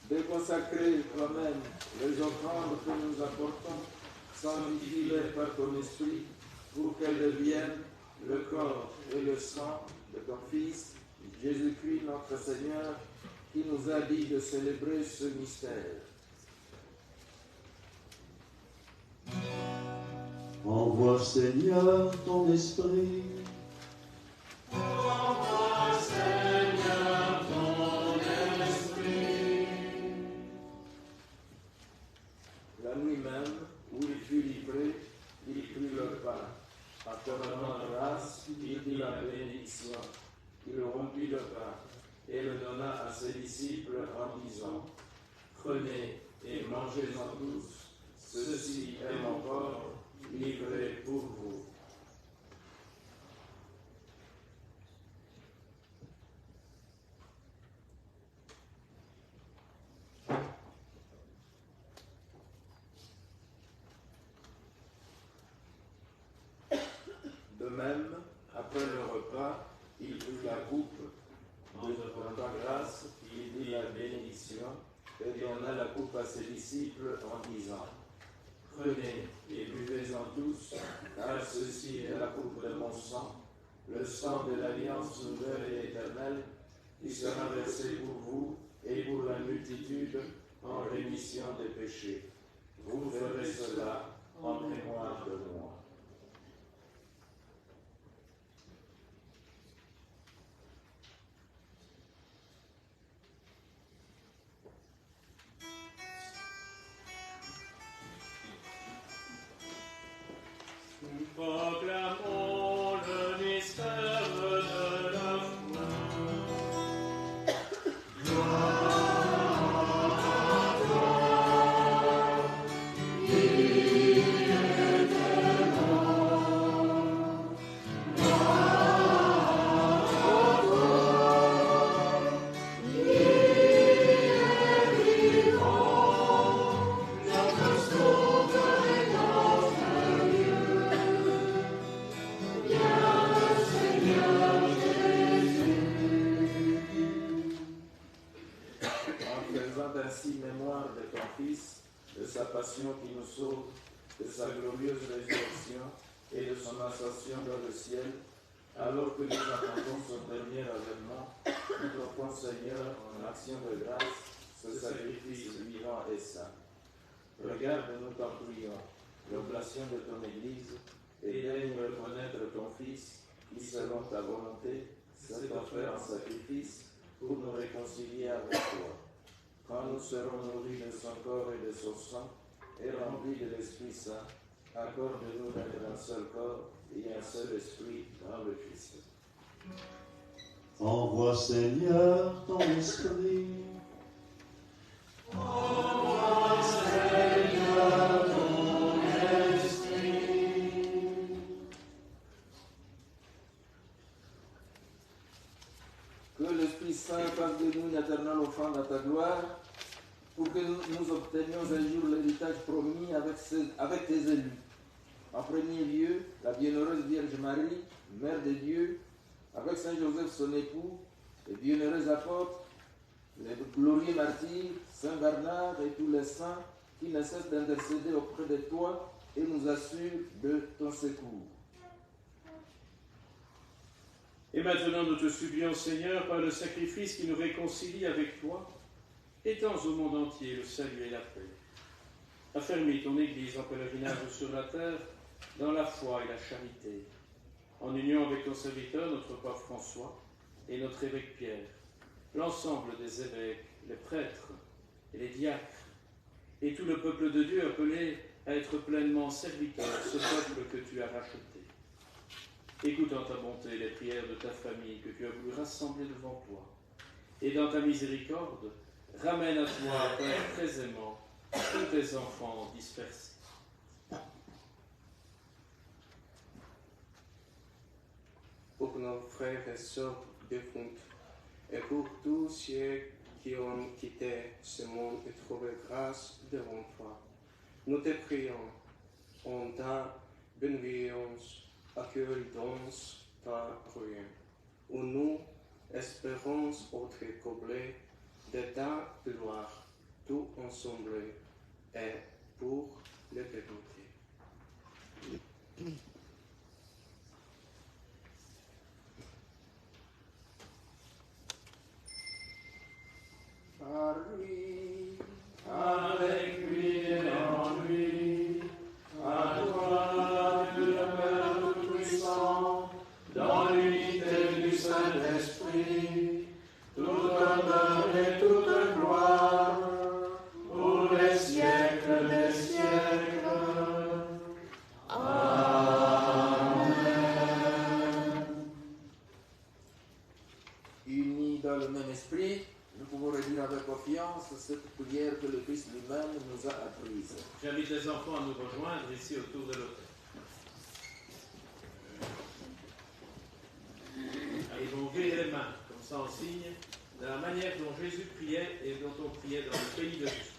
de consacrer toi-même les offrandes que nous apportons, sanctifie-les par ton esprit, pour qu'elles deviennent le corps et le sang de ton Fils, Jésus-Christ notre Seigneur, qui nous a dit de célébrer ce mystère. Envoie, Seigneur, ton esprit. Envoie, Seigneur, ton esprit. La nuit même, où il fut livré, il prit le pain. En te rendant grâce, il dit la bénédiction. Il rompit le pain et le donna à ses disciples en disant: Prenez et mangez-en tous, ceci est mon corps livré pour vous. De même, après le repas, il prit la coupe, de rendant grâce, il dit la bénédiction et donna la coupe à ses disciples en disant: Prenez et buvez-en tous, car ceci est la coupe de mon sang, le sang de l'alliance nouvelle et éternelle, qui sera versé pour vous et pour la multitude en rémission des péchés. Vous ferez cela en mémoire de moi. Proclamons le mystère de la foi. De sa passion qui nous sauve, de sa glorieuse résurrection et de son ascension dans le ciel, alors que nous attendons son dernier avènement, nous offrons, Seigneur, en action de grâce, ce sacrifice vivant et saint. Regarde-nous, t'en prions, l'oblation de ton Église, et daigne reconnaître ton Fils, qui, selon ta volonté, s'est offert en sacrifice pour nous réconcilier avec toi. Quand nous serons nourris de son corps et de son sang, et remplis de l'Esprit Saint, accorde-nous d'être un seul corps et un seul esprit dans le Christ. Envoie, Seigneur, ton esprit. Envoie, Seigneur, ton esprit. Que l'Esprit Saint fasse de nous une éternelle offrande à ta gloire, pour que nous obtenions un jour l'héritage promis avec tes élus. En premier lieu, la bienheureuse Vierge Marie, Mère de Dieu, avec Saint Joseph son époux, les bienheureux apôtres, les glorieux martyrs, Saint Bernard et tous les saints qui ne cessent d'intercéder auprès de toi et nous assurent de ton secours. Et maintenant nous te supplions, Seigneur, par le sacrifice qui nous réconcilie avec toi, étends au monde entier le salut et la paix. Affermis ton Église en pèlerinage sur la terre, dans la foi et la charité, en union avec ton serviteur, notre pape François, et notre évêque Pierre, l'ensemble des évêques, les prêtres et les diacres, et tout le peuple de Dieu appelé à être pleinement serviteur, ce peuple que tu as racheté. Écoute en ta bonté les prières de ta famille que tu as voulu rassembler devant toi, et dans ta miséricorde, ramène à toi, Père très aimant, tous tes enfants dispersés. Pour nos frères et sœurs défunts, et pour tous ceux qui ont quitté ce monde et trouvé grâce devant toi, nous te prions, en ta bienveillance, accueille dans ta ruine, où nous espérons être comblés de ta gloire, tout ensemble et pour l'éternité. Par lui, avec lui et en lui, à toi, Dieu le Père Tout-Puissant, dans l'unité du Saint-Esprit, tout honneur et toute gloire, pour les siècles des siècles. Amen. unis dans le même esprit, nous pouvons redire avec confiance cette prière que le Christ lui-même nous a apprise. J'invite les enfants à nous rejoindre ici autour de l'autel. Ils vont ouvrir les mains, comme ça en signe, de la manière dont Jésus priait et dont on priait dans le pays de Dieu.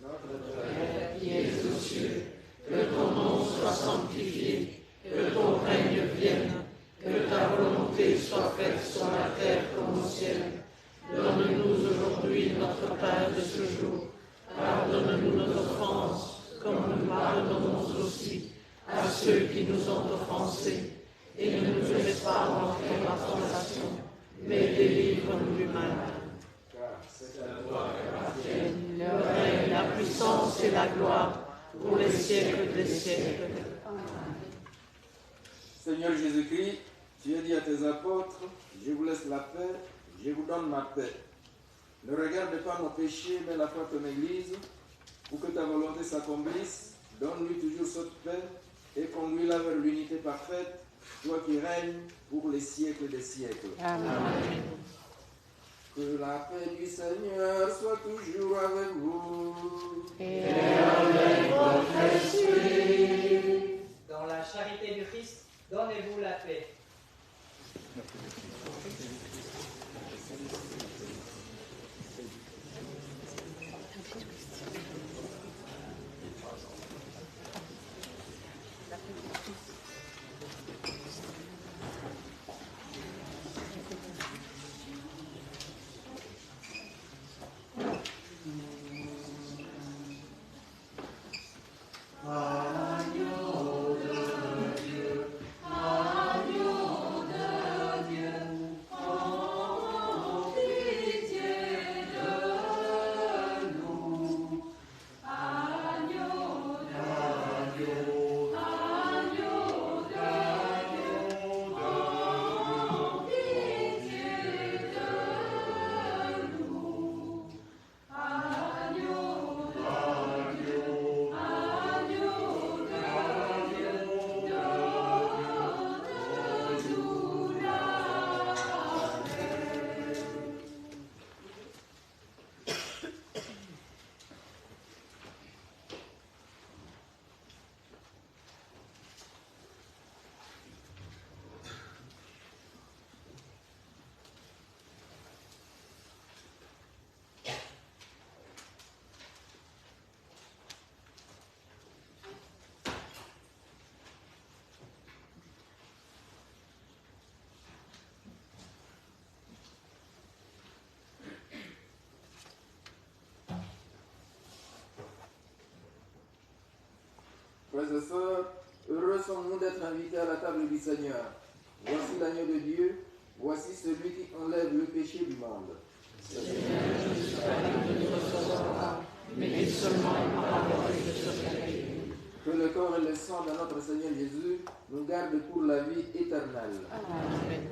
Notre Père, qui es aux cieux, que ton nom soit sanctifié, que ton règne vienne, que ta volonté soit faite sur la terre comme au ciel. Donne-nous aujourd'hui notre pain de ce jour. Pardonne-nous nos offenses, comme nous pardonnons aussi à ceux qui nous ont offensés. Et ne nous laisse pas entrer en tentation, mais délivre-nous du mal. car c'est à toi Appartiennent le règne, la puissance et la gloire pour les siècles des siècles. Seigneur Jésus-Christ, tu as dit à tes apôtres, je vous laisse la paix, je vous donne ma paix. Ne regarde pas nos péchés, mais la foi de ton Église, pour que ta volonté s'accomplisse Donne-lui toujours cette paix et conduis-la vers l'unité parfaite, toi qui règnes pour les siècles des siècles. Amen. Que la paix du Seigneur soit toujours avec vous. Et avec votre esprit. Dans la charité du Christ, donnez-vous la paix. Agneau de Dieu, agneau de Dieu, en pitié de nous. Agneau de Dieu, agneau de Dieu, en pitié de nous. Agneau de Dieu, agneau de Dieu, donne-nous la paix. Frères et sœurs, heureux sommes-nous d'être invités à la table du Seigneur. Voici l'agneau de Dieu, voici celui qui enlève le péché du monde. mais dis seulement une parole et je serai guéri. Que le corps et le sang de notre Seigneur Jésus nous gardent pour la vie éternelle. Amen.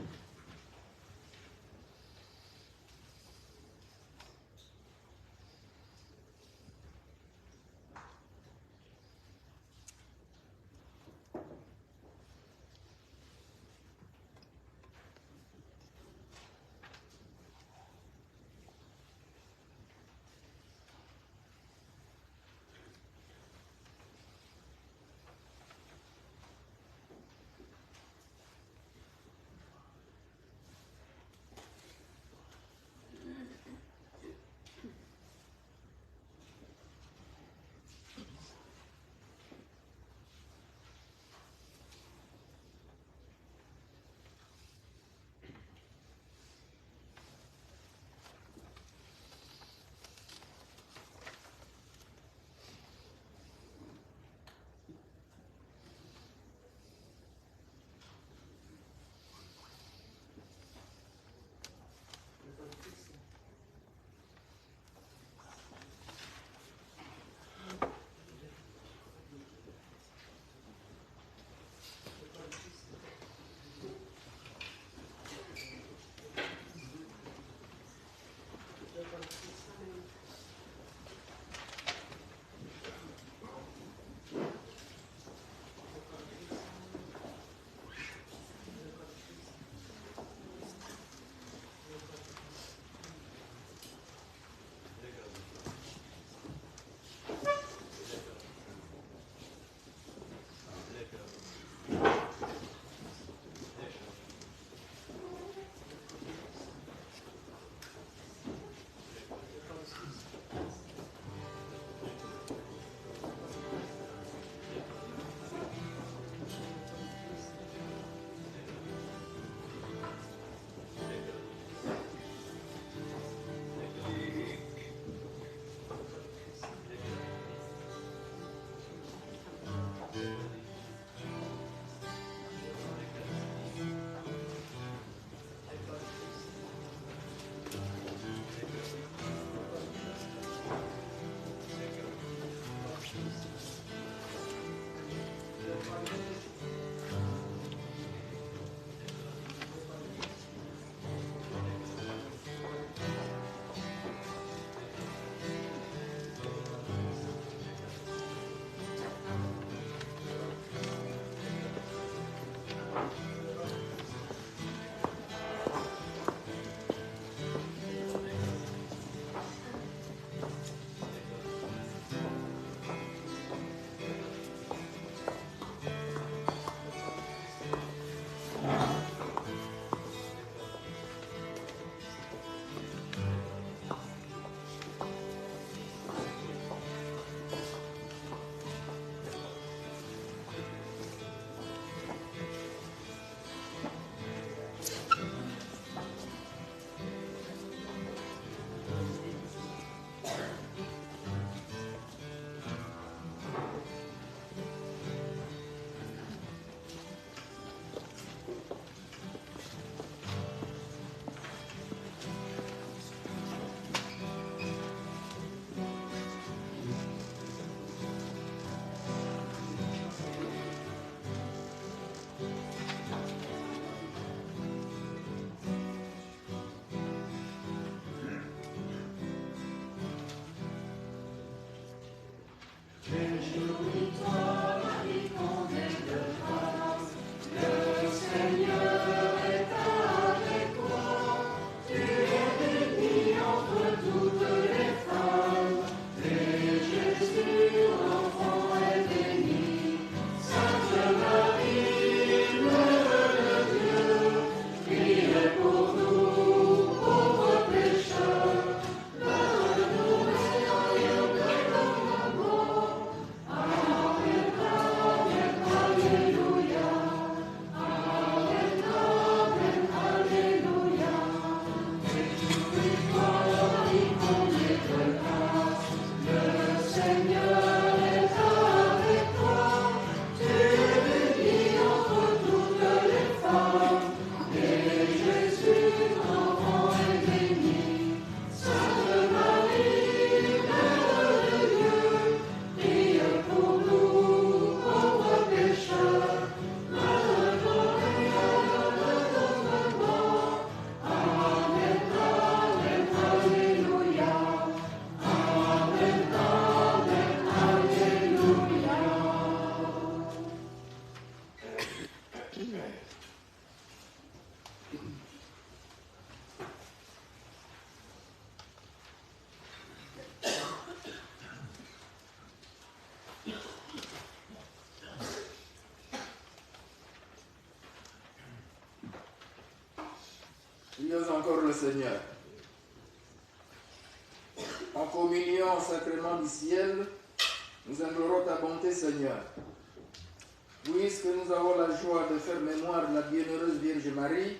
encore le Seigneur. En communion au sacrement du ciel, nous implorons ta bonté, Seigneur. Puisque nous avons la joie de faire mémoire de la bienheureuse Vierge Marie,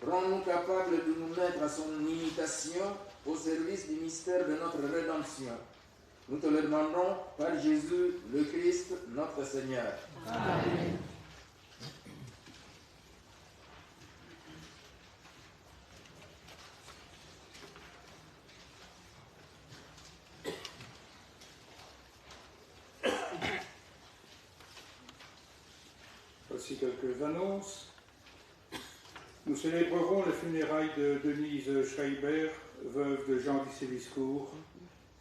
rends-nous capables de nous mettre à son imitation au service du mystère de notre rédemption. Nous te le demandons par Jésus, le Christ, notre Seigneur. Amen. Voici quelques annonces. Nous célébrerons les funérailles de Denise Schreiber, veuve de Jean Disséviscourt,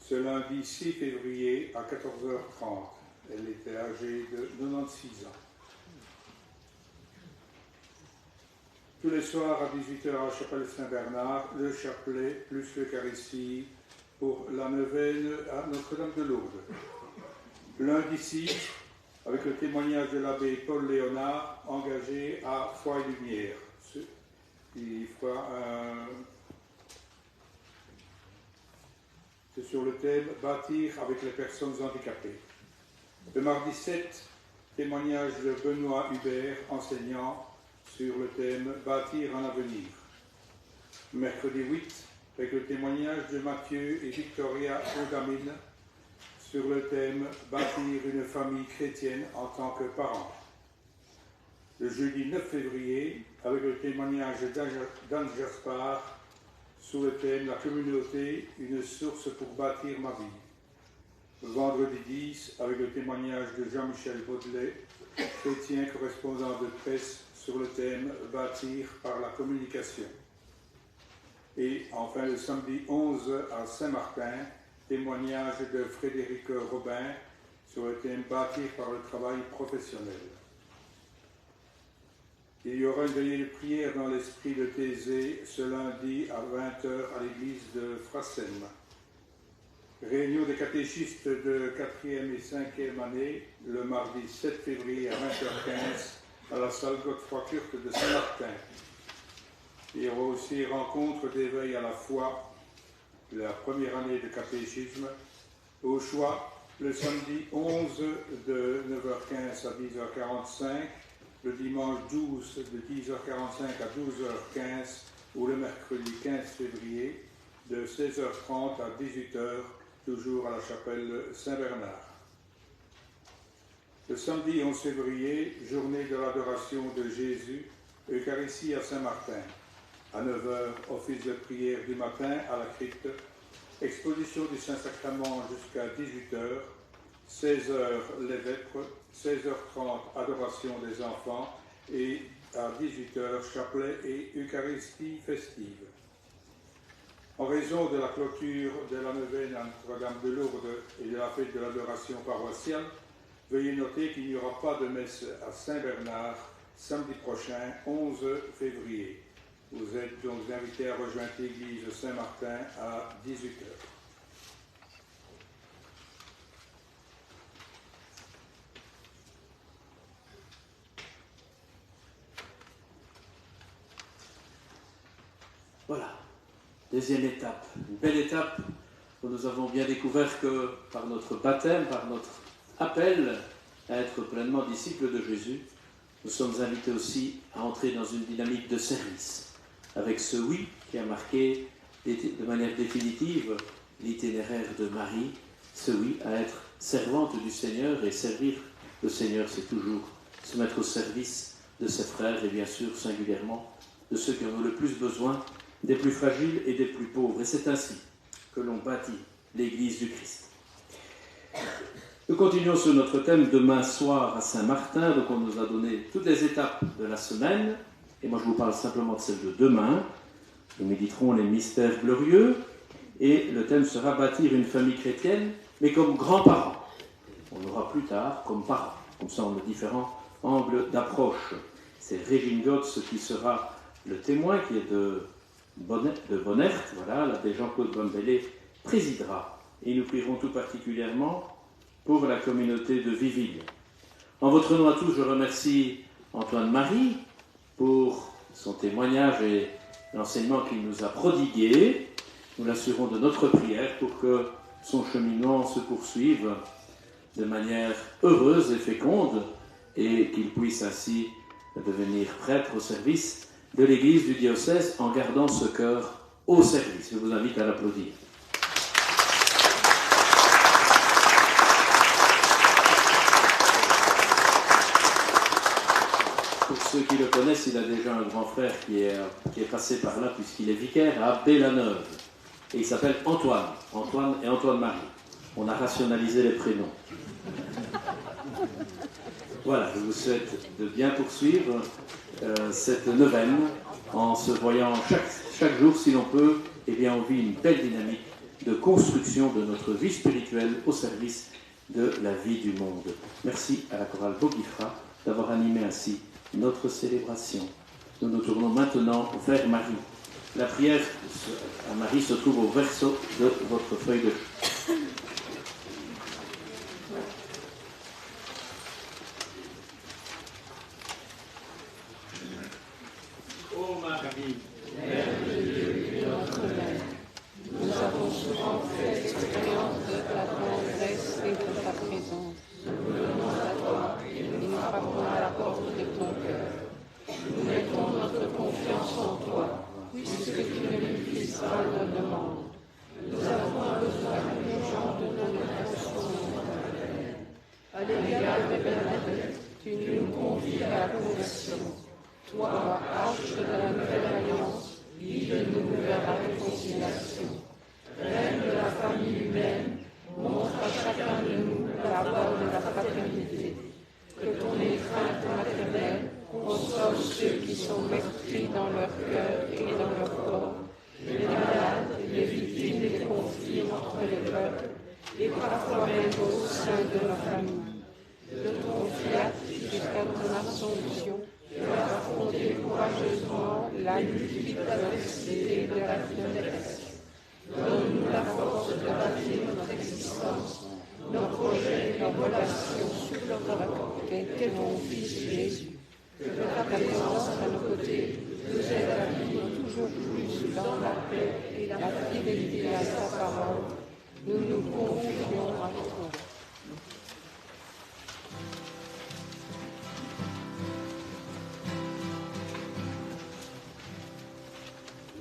ce lundi 6 février à 14h30. Elle était âgée de 96 ans. Tous les soirs à 18h à la chapelle Saint-Bernard, le chapelet plus l'Eucharistie pour la neuvaine à Notre-Dame de Lourdes. Lundi 6, avec le témoignage de l'abbé Paul Léonard, engagé à Foi et Lumière. Il fera c'est sur le thème « Bâtir avec les personnes handicapées ». Le mardi 7, témoignage de Benoît Hubert, enseignant, sur le thème « Bâtir un avenir ». Mercredi 8, avec le témoignage de Mathieu et Victoria Ogamine, sur le thème « Bâtir une famille chrétienne en tant que parent ». Le jeudi 9 février, avec le témoignage d'Anne Jaspard, sous le thème « La communauté, une source pour bâtir ma vie ». Vendredi 10, avec le témoignage de Jean-Michel Baudelet, chrétien correspondant de presse, sur le thème « Bâtir par la communication ». Et enfin, le samedi 11 à Saint-Martin, témoignage de Frédéric Robin sur le thème « Bâtir par le travail professionnel ». Il y aura une veillée de prière dans l'esprit de Thésée ce lundi à 20h à l'église de Frassem. Réunion des catéchistes de 4e et 5e année le mardi 7 février à 20h15 à la salle Godefroy Kurt de Saint-Martin. Il y aura aussi rencontre d'éveil à la foi, la première année de catéchisme, au choix le samedi 11 de 9h15 à 10h45, le dimanche 12 de 10h45 à 12h15 ou le mercredi 15 février de 16h30 à 18h, toujours à la chapelle Saint-Bernard. Le samedi 11 février, journée de l'adoration de Jésus, Eucharistie à Saint-Martin. À 9h, office de prière du matin à la crypte, exposition du Saint-Sacrement jusqu'à 18h, 16h les vêpres, 16h30 adoration des enfants et à 18h chapelet et Eucharistie festive. En raison de la clôture de la neuvaine à Notre-Dame de Lourdes et de la fête de l'adoration paroissiale, veuillez noter qu'il n'y aura pas de messe à Saint-Bernard samedi prochain, 11 février. Vous êtes donc invités à rejoindre l'église Saint-Martin à 18h. Voilà, deuxième étape, une belle étape où nous avons bien découvert que par notre baptême, par notre appel à être pleinement disciples de Jésus, nous sommes invités aussi à entrer dans une dynamique de service, avec ce oui qui a marqué de manière définitive l'itinéraire de Marie, ce oui à être servante du Seigneur, et servir le Seigneur, c'est toujours se mettre au service de ses frères et bien sûr singulièrement de ceux qui en ont le plus besoin, des plus fragiles et des plus pauvres. Et c'est ainsi que l'on bâtit l'Église du Christ. Nous continuons sur notre thème demain soir à Saint-Martin. Donc on nous a donné toutes les étapes de la semaine. Et moi je vous parle simplement de celle de demain. Nous méditerons les mystères glorieux. Et le thème sera bâtir une famille chrétienne, mais comme grands-parents. On aura plus tard comme parents. Comme ça on a différents angles d'approche. C'est Régine Gotz qui sera le témoin, qui est de Bonnert, voilà, l'abbé Jean-Claude Bombellet présidera. Et nous prierons tout particulièrement pour la communauté de Viville. En votre nom à tous, je remercie Antoine Marie pour son témoignage et l'enseignement qu'il nous a prodigué. Nous l'assurons de notre prière pour que son cheminement se poursuive de manière heureuse et féconde et qu'il puisse ainsi devenir prêtre au service de l'Église du diocèse en gardant ce cœur au service. Je vous invite à l'applaudir. Pour ceux qui le connaissent, il a déjà un grand frère qui est passé par là puisqu'il est vicaire à Abbé-la-Neuve. Et il s'appelle Antoine. Antoine et Antoine-Marie. On a rationalisé les prénoms. Voilà, je vous souhaite de bien poursuivre cette neuvaine en se voyant chaque jour, si l'on peut, eh bien, on vit une belle dynamique de construction de notre vie spirituelle au service de la vie du monde. Merci à la chorale Bogifra d'avoir animé ainsi notre célébration. Nous nous tournons maintenant vers Marie. La prière à Marie se trouve au verso de votre feuille de chou. Ô Marie, Mère de Dieu et notre Mère, nous avons souvent fait l'expérience de ta tendresse et de ta présence. Nous venons à toi et nous frappons à la porte de ton cœur. Nous mettons notre confiance en toi, puisque tu ne méprises pas nos demandes. Nous avons un besoin urgent de ton intercession. À l'égard de Bernadette, tu nous convies à la conversion. Toi, arche de la nouvelle alliance, guide-nous vers la réconciliation. Reine de la famille humaine, montre à chacun de nous la voie de la fraternité. Que ton étreinte maternelle console ceux qui sont meurtris dans leur cœur et dans leur corps, les malades, les victimes des conflits entre les peuples, et parfois même au sein de nos familles. De ton fiat jusqu'à ton assomption, tu as affronté courageusement la multitude d'adversités de la jeunesse. Donne-nous la force de bâtir notre existence, nos projets et nos relations sur le conquête de mon Fils Jésus. Que ta présence à nos côtés nous aide à vivre toujours plus dans la paix et la fidélité à sa parole. Nous nous confions à toi.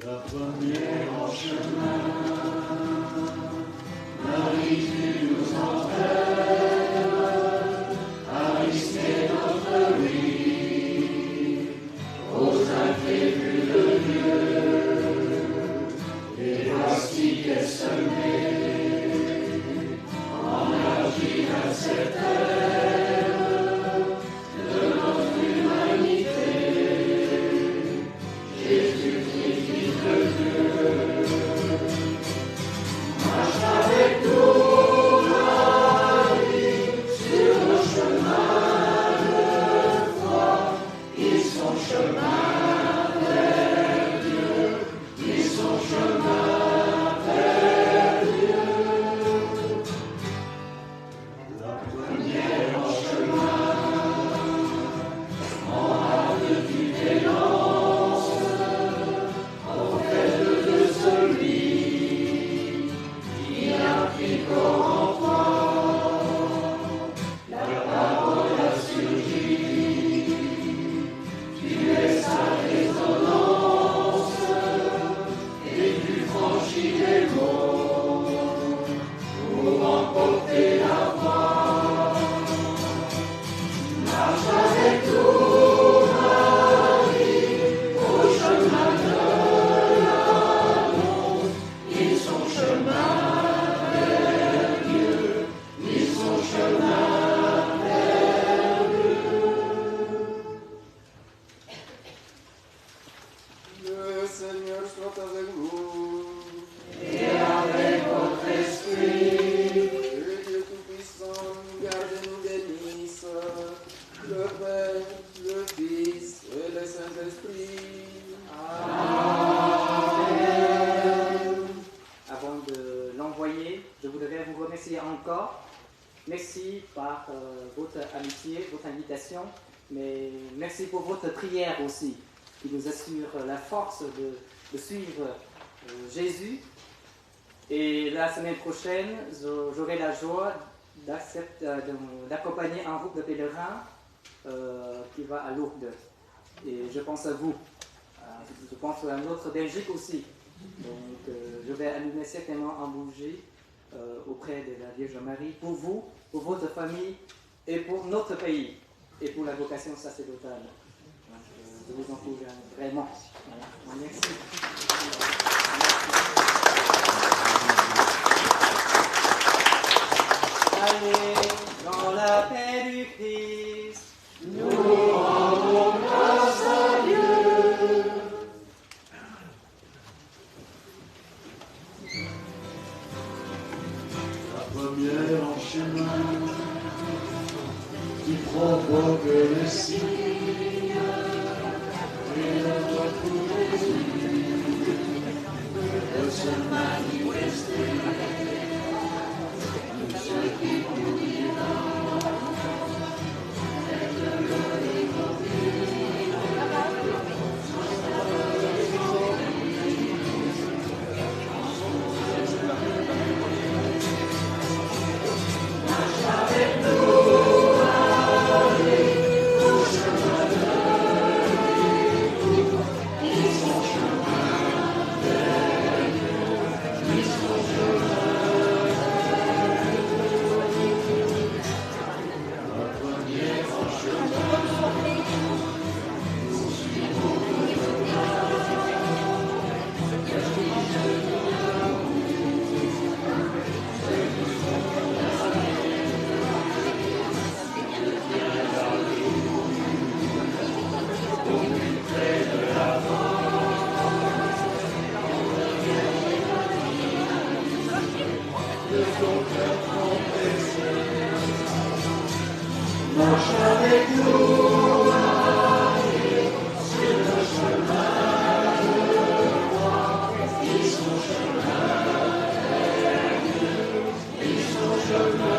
La première en chemin, Marie, tu nous entraînes à risquer notre vie aux imprévus de Dieu. Et voici qu'elle se met en agir à cette ère de notre humanité. Jésus-Christ, Fils de Dieu, marche avec nous, Marie, sur le chemin de foi. Ils sont chemin vers Dieu, ils sont chemin vers Dieu. La première en chemin, en hâte du dénonce, auprès de celui qui a pris corps en toi. La parole a surgi, tu es sa résonance, et tu franchis les mots pour emporter la voix. Marche avec nous, Marie, au chemin de l'amour. Ils sont chemin vers Dieu, ils sont chemin vers Dieu. Le Seigneur soit avec vous. Et avec votre esprit, Que Dieu Tout-Puissant nous garde et nous bénisse, le Père, le Fils et le Saint-Esprit. Avant de l'envoyer, je voudrais vous remercier encore. Merci par votre amitié, votre invitation, mais merci pour votre prière aussi, qui nous assure la force de suivre Jésus. Et la semaine prochaine, j'aurai la joie d'accompagner un groupe de pèlerins qui va à Lourdes. Et je pense à vous. Je pense à notre Belgique aussi. Donc je vais allumer certainement un bougie auprès de la Vierge Marie pour vous, pour votre famille et pour notre pays et pour la vocation sacerdotale. Donc, je vous encourage vraiment. Voilà. Merci. Allez, dans la paix du Christ, nous rendons grâce à Dieu. La première en chemin qui provoque le signe et la voix pour les de se manifester. Ceux qui nous diront être marche avec nous, allez, sur le chemin de croix, et son chemin vers Dieu, et son chemin